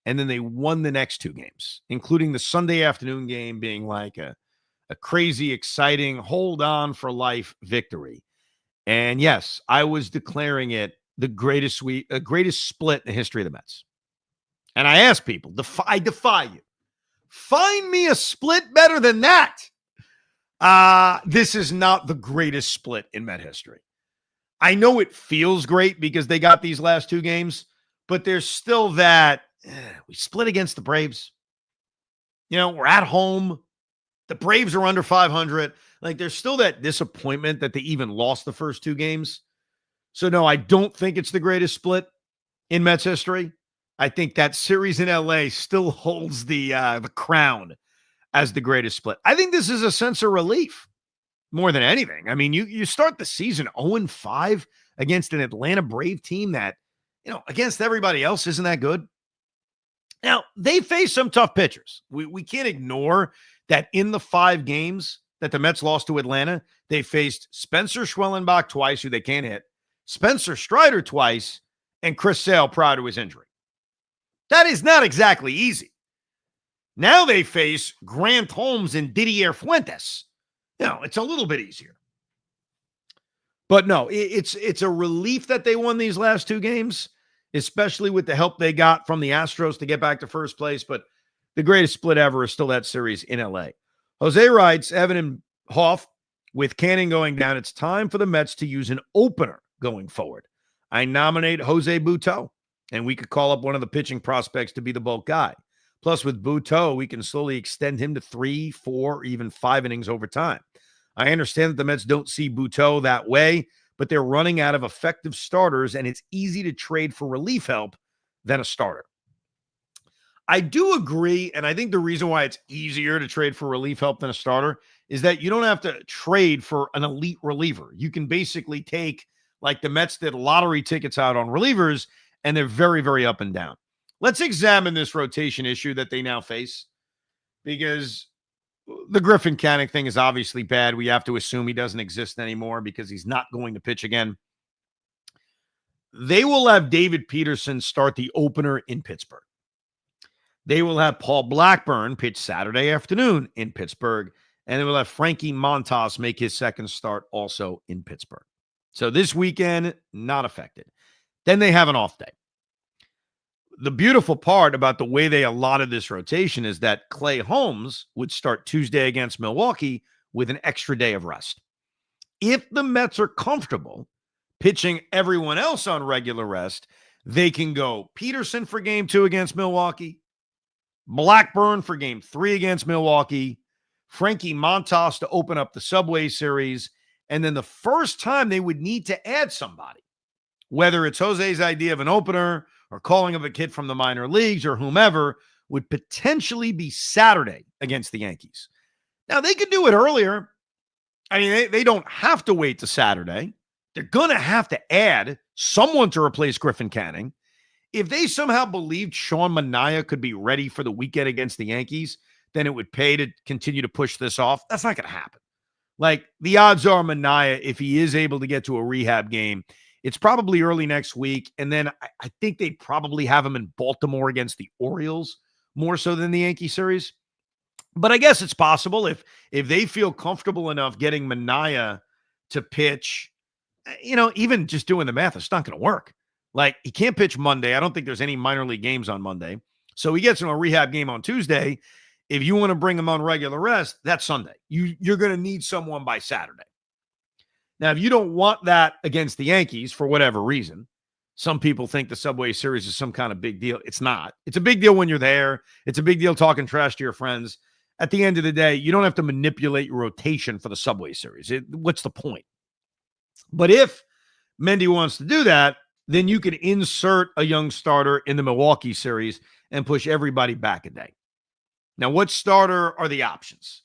B: and then they won the next 2 games, including the Sunday afternoon game being like a crazy, exciting, hold on for life victory. And yes, I was declaring it the greatest split in the history of the Mets. And I asked people, I defy you. Find me a split better than that. This is not the greatest split in Met history. I know it feels great because they got these last 2 games, but there's still that we split against the Braves. You know, we're at home. The Braves are under 500. Like, there's still that disappointment that they even lost the first 2 games. So, no, I don't think it's the greatest split in Mets history. I think that series in LA still holds the crown as the greatest split. I think this is a sense of relief more than anything. I mean, you start the season 0-5 against an Atlanta Brave team that, you know, against everybody else isn't that good. Now, they face some tough pitchers. We can't ignore that in the 5 games that the Mets lost to Atlanta, they faced Spencer Schwellenbach twice, who they can't hit, Spencer Strider twice, and Chris Sale prior to his injury. That is not exactly easy. Now they face Grant Holmes and Didier Fuentes. You know, it's a little bit easier. But no, it's a relief that they won these last 2 games, especially with the help they got from the Astros to get back to first place. But the greatest split ever is still that series in LA. Jose writes, Evan and Hoff, with Canning going down, it's time for the Mets to use an opener going forward. I nominate Jose Butto, and we could call up one of the pitching prospects to be the bulk guy. Plus, with Butto, we can slowly extend him to 3, 4, even 5 innings over time. I understand that the Mets don't see Butto that way, but they're running out of effective starters, and it's easy to trade for relief help than a starter. I do agree, and I think the reason why it's easier to trade for relief help than a starter is that you don't have to trade for an elite reliever. You can basically take, like the Mets did, lottery tickets out on relievers, and they're very, very up and down. Let's examine this rotation issue that they now face, because the Griffin Canning thing is obviously bad. We have to assume he doesn't exist anymore because he's not going to pitch again. They will have David Peterson start the opener in Pittsburgh. They will have Paul Blackburn pitch Saturday afternoon in Pittsburgh, and they will have Frankie Montas make his second start also in Pittsburgh. So this weekend, not affected. Then they have an off day. The beautiful part about the way they allotted this rotation is that Clay Holmes would start Tuesday against Milwaukee with an extra day of rest. If the Mets are comfortable pitching everyone else on regular rest, they can go Peterson for game 2 against Milwaukee, Blackburn for game 3 against Milwaukee, Frankie Montas to open up the Subway Series, and then the first time they would need to add somebody, whether it's Jose's idea of an opener or calling up a kid from the minor leagues or whomever, would potentially be Saturday against the Yankees. Now, they could do it earlier. I mean, they don't have to wait to Saturday. They're going to have to add someone to replace Griffin Canning. If they somehow believed Sean Manaea could be ready for the weekend against the Yankees, then it would pay to continue to push this off. That's not going to happen. Like, the odds are Manaea, if he is able to get to a rehab game, it's probably early next week, and then I think they'd probably have him in Baltimore against the Orioles more so than the Yankee series. But I guess it's possible if they feel comfortable enough getting Manaea to pitch, you know, even just doing the math, it's not going to work. Like, he can't pitch Monday. I don't think there's any minor league games on Monday. So he gets in a rehab game on Tuesday. If you want to bring him on regular rest, that's Sunday. You're going to need someone by Saturday. Now, if you don't want that against the Yankees for whatever reason, some people think the Subway Series is some kind of big deal. It's not. It's a big deal when you're there. It's a big deal talking trash to your friends. At the end of the day, you don't have to manipulate your rotation for the Subway Series. What's the point? But if Mendy wants to do that, then you can insert a young starter in the Milwaukee Series and push everybody back a day. Now, what starter are the options?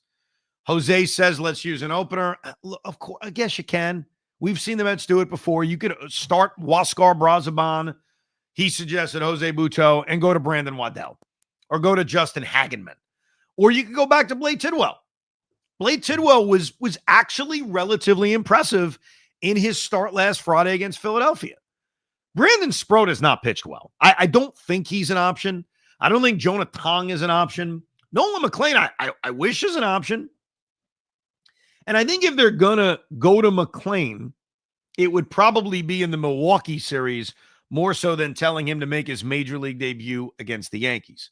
B: Jose says, let's use an opener. Of course, I guess you can. We've seen the Mets do it before. You could start Huascar Brazoban. He suggested Jose Butto and go to Brandon Waddell or go to Justin Hagenman. Or you could go back to Blade Tidwell. Blade Tidwell was actually relatively impressive in his start last Friday against Philadelphia. Brandon Sproat has not pitched well. I don't think he's an option. I don't think Jonah Tong is an option. Nolan McLean, I wish is an option. And I think if they're going to go to McLean, it would probably be in the Milwaukee Series more so than telling him to make his major league debut against the Yankees.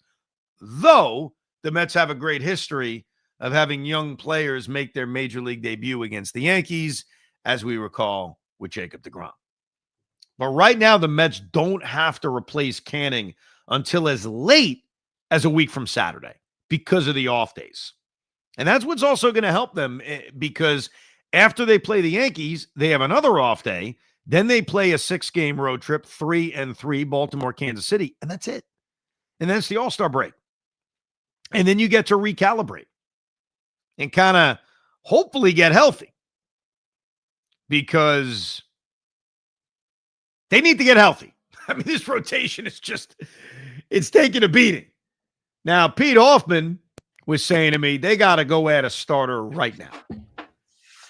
B: Though the Mets have a great history of having young players make their major league debut against the Yankees, as we recall with Jacob deGrom. But right now, the Mets don't have to replace Canning until as late as a week from Saturday because of the off days. And that's what's also going to help them because after they play the Yankees, they have another off day. Then they play a 6-game road trip, 3-3, Baltimore, Kansas City, and that's it. And then it's the All-Star break. And then you get to recalibrate and kind of hopefully get healthy because they need to get healthy. I mean, this rotation is it's taking a beating. Now, Pete Hoffman was saying to me, they got to go at a starter right now.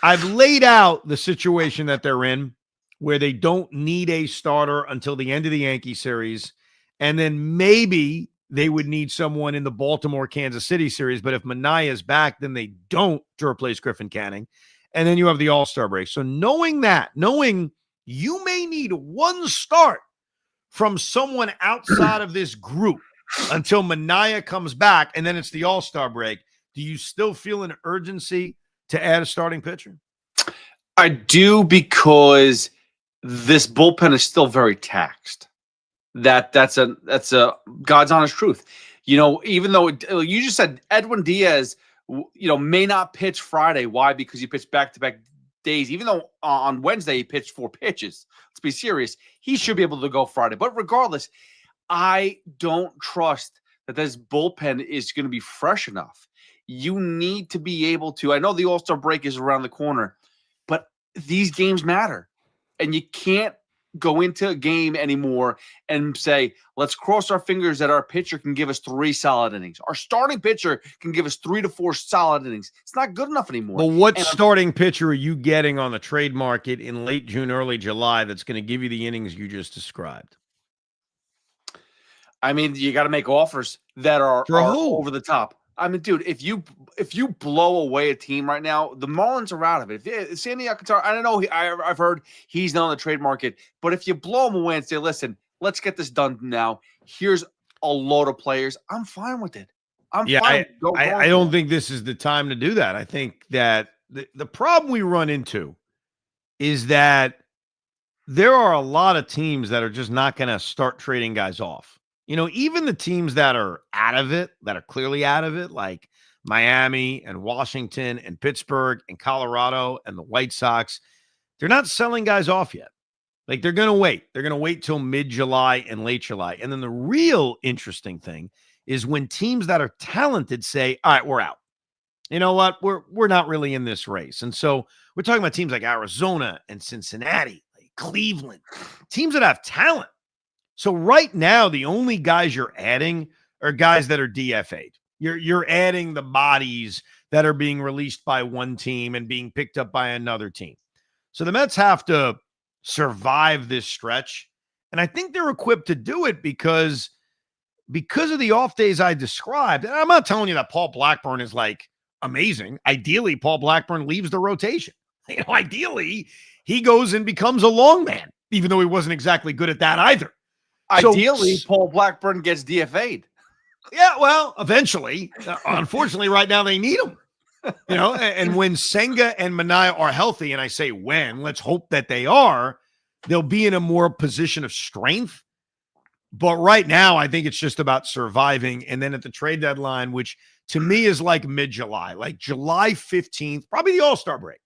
B: I've laid out the situation that they're in where they don't need a starter until the end of the Yankee series. And then maybe they would need someone in the Baltimore, Kansas City series. But if Minaya is back, then they don't to replace Griffin Canning. And then you have the All-Star break. So knowing you may need one start from someone outside of this group until Minaya comes back, and then it's the All-Star break. Do you still feel an urgency to add a starting pitcher?
C: I do, because this bullpen is still very taxed. That's a God's honest truth. You know, even though you just said Edwin Diaz, may not pitch Friday. Why? Because he pitched back-to-back days. Even though on Wednesday he pitched 4 pitches. Let's be serious. He should be able to go Friday. But regardless, I don't trust that this bullpen is going to be fresh enough. You need to be able to. I know the All-Star break is around the corner, but these games matter. And you can't go into a game anymore and say, let's cross our fingers that our pitcher can give us 3 solid innings. Our starting pitcher can give us 3 to 4 solid innings. It's not good enough anymore.
B: Well, what starting pitcher are you getting on the trade market in late June, early July that's going to give you the innings you just described?
C: I mean, you got to make offers that are over the top. I mean, dude, if you blow away a team right now, the Marlins are out of it. If Sandy Alcantara, I don't know, I've heard he's not on the trade market, but if you blow him away and say, listen, let's get this done now. Here's a load of players. I'm fine with it. I don't
B: think this is the time to do that. I think that the problem we run into is that there are a lot of teams that are just not going to start trading guys off. Even the teams that are out of it, that are clearly out of it, like Miami and Washington and Pittsburgh and Colorado and the White Sox, they're not selling guys off yet. Like, they're going to wait. They're going to wait till mid-July and late July. And then the real interesting thing is when teams that are talented say, all right, we're out. You know what? We're not really in this race. And so we're talking about teams like Arizona and Cincinnati, like Cleveland, teams that have talent. So right now, the only guys you're adding are guys that are DFA'd. You're adding the bodies that are being released by one team and being picked up by another team. So the Mets have to survive this stretch. And I think they're equipped to do it because of the off days I described. And I'm not telling you that Paul Blackburn is like amazing. Ideally, Paul Blackburn leaves the rotation. Ideally, he goes and becomes a long man, even though he wasn't exactly good at that either.
C: Ideally, Paul Blackburn gets DFA'd.
B: Yeah, well, eventually. Unfortunately, right now they need them. And when Senga and Manaea are healthy, and I say when, let's hope that they are, they'll be in a more position of strength. But right now, I think it's just about surviving. And then at the trade deadline, which to me is like mid-July, like July 15th, probably the All-Star break.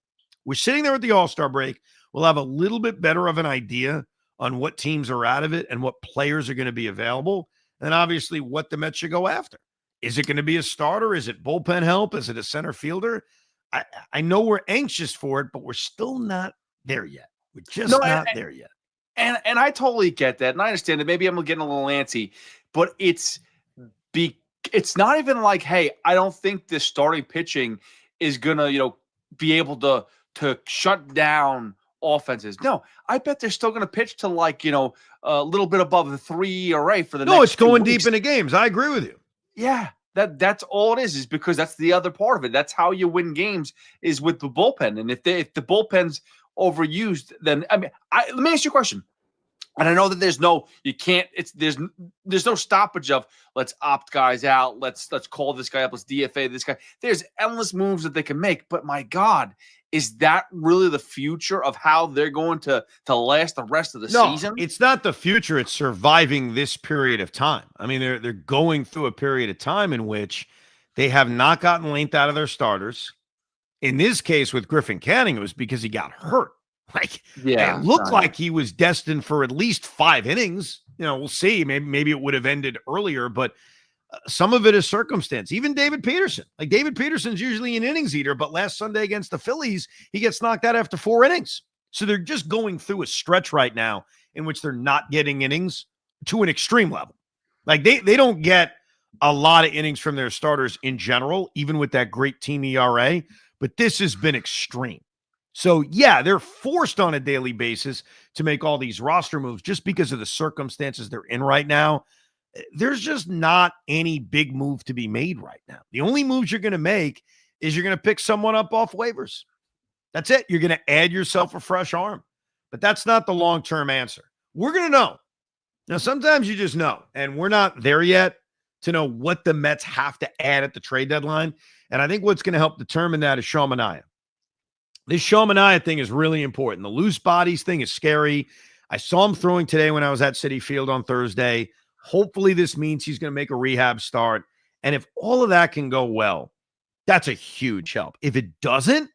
B: We're sitting there at the All-Star break. We'll have a little bit better of an idea on what teams are out of it and what players are going to be available. And obviously what the Mets should go after. Is it going to be a starter? Is it bullpen help? Is it a center fielder? I know we're anxious for it, but we're still not there yet. We're just not there yet.
C: And I totally get that. And I understand that maybe I'm getting a little antsy, but it's not even like, hey, I don't think this starting pitching is gonna, be able to shut down offenses. No, I bet they're still gonna pitch to a little bit above the 3 ERA for the next
B: it's going
C: 2 weeks.
B: deep into games. I agree with you.
C: Yeah, that's all it is because that's the other part of it. That's how you win games is with the bullpen. And if the bullpen's overused, then let me ask you a question. And I know that there's no stoppage of let's opt guys out, let's call this guy up, let's DFA this guy. There's endless moves that they can make, but my God, is that really the future of how they're going to last the rest of the season?
B: It's not the future. It's surviving this period of time. I mean, they're going through a period of time in which they have not gotten length out of their starters. In this case with Griffin Canning, it was because he got hurt. It looked like he was destined for at least 5 innings. We'll see. Maybe it would have ended earlier, but some of it is circumstance. Even David Peterson. David Peterson's usually an innings eater, but last Sunday against the Phillies, he gets knocked out after 4 innings. So they're just going through a stretch right now in which they're not getting innings to an extreme level. They don't get a lot of innings from their starters in general, even with that great team ERA, but this has been extreme. So, yeah, they're forced on a daily basis to make all these roster moves just because of the circumstances they're in right now. There's just not any big move to be made right now. The only moves you're going to make is you're going to pick someone up off waivers. That's it. You're going to add yourself a fresh arm. But that's not the long-term answer. We're going to know. Now, sometimes you just know, and we're not there yet to know what the Mets have to add at the trade deadline. And I think what's going to help determine that is Sean Manaea. This Sean Manaea thing is really important. The loose bodies thing is scary. I saw him throwing today when I was at Citi Field on Thursday. Hopefully this means he's going to make a rehab start. And if all of that can go well, that's a huge help. If it doesn't,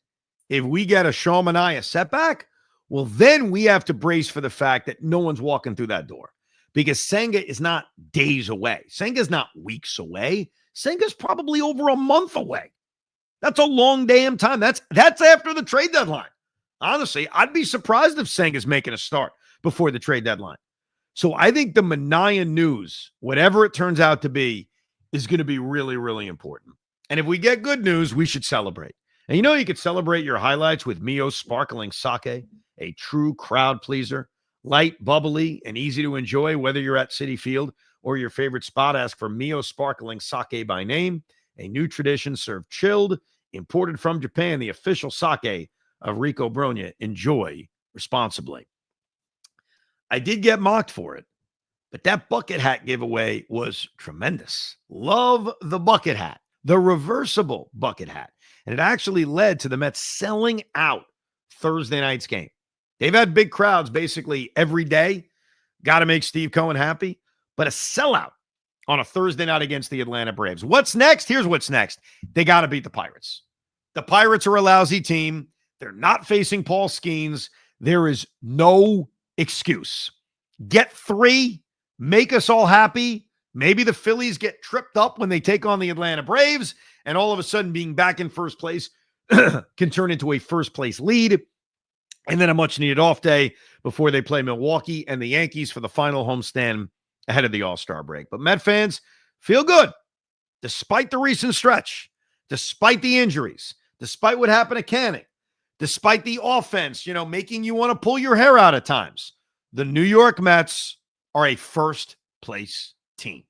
B: if we get a Sean Manaea setback, well, then we have to brace for the fact that no one's walking through that door because Senga is not days away. Senga's not weeks away. Senga's probably over a month away. That's a long damn time. That's after the trade deadline. Honestly, I'd be surprised if Senga's making a start before the trade deadline. So I think the Manaea news, whatever it turns out to be, is going to be really, really important. And if we get good news, we should celebrate. And you could celebrate your highlights with Mio Sparkling Sake, a true crowd pleaser, light, bubbly, and easy to enjoy, whether you're at Citi Field or your favorite spot. Ask for Mio Sparkling Sake by name. A new tradition served chilled, imported from Japan, the official sake of Rico Brogna. Enjoy responsibly. I did get mocked for it, but that bucket hat giveaway was tremendous. Love the bucket hat, the reversible bucket hat. And it actually led to the Mets selling out Thursday night's game. They've had big crowds basically every day. Got to make Steve Cohen happy, but a sellout on a Thursday night against the Atlanta Braves. What's next? Here's what's next. They got to beat the Pirates. The Pirates are a lousy team. They're not facing Paul Skeens. There is no excuse. Get 3, make us all happy. Maybe the Phillies get tripped up when they take on the Atlanta Braves, and all of a sudden being back in first place can turn into a first place lead. And then a much needed off day before they play Milwaukee and the Yankees for the final homestand ahead of the All-Star break. But Met fans, feel good. Despite the recent stretch, despite the injuries, despite what happened to Canning, despite the offense, making you want to pull your hair out at times, the New York Mets are a first-place team.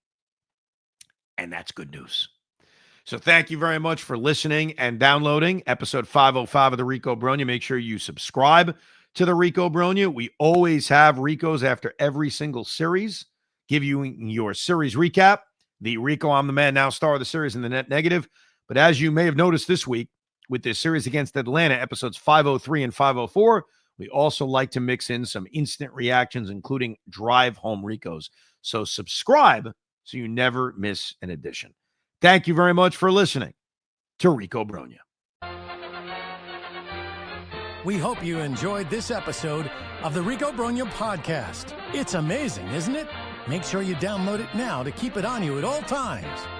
B: And that's good news. So thank you very much for listening and downloading episode 505 of the Rico Brogna. Make sure you subscribe to the Rico Brogna. We always have Ricos after every single series. Give you your series recap, The Rico, I'm the Man Now star of the series in the net negative. But as you may have noticed this week with this series against Atlanta, episodes 503 and 504, we also like to mix in some instant reactions, including drive home Ricos. So subscribe so you never miss an edition. Thank you very much for listening to Rico Brogna.
A: We hope you enjoyed this episode of the Rico Brogna podcast. It's amazing, isn't it? Make sure you download it now to keep it on you at all times.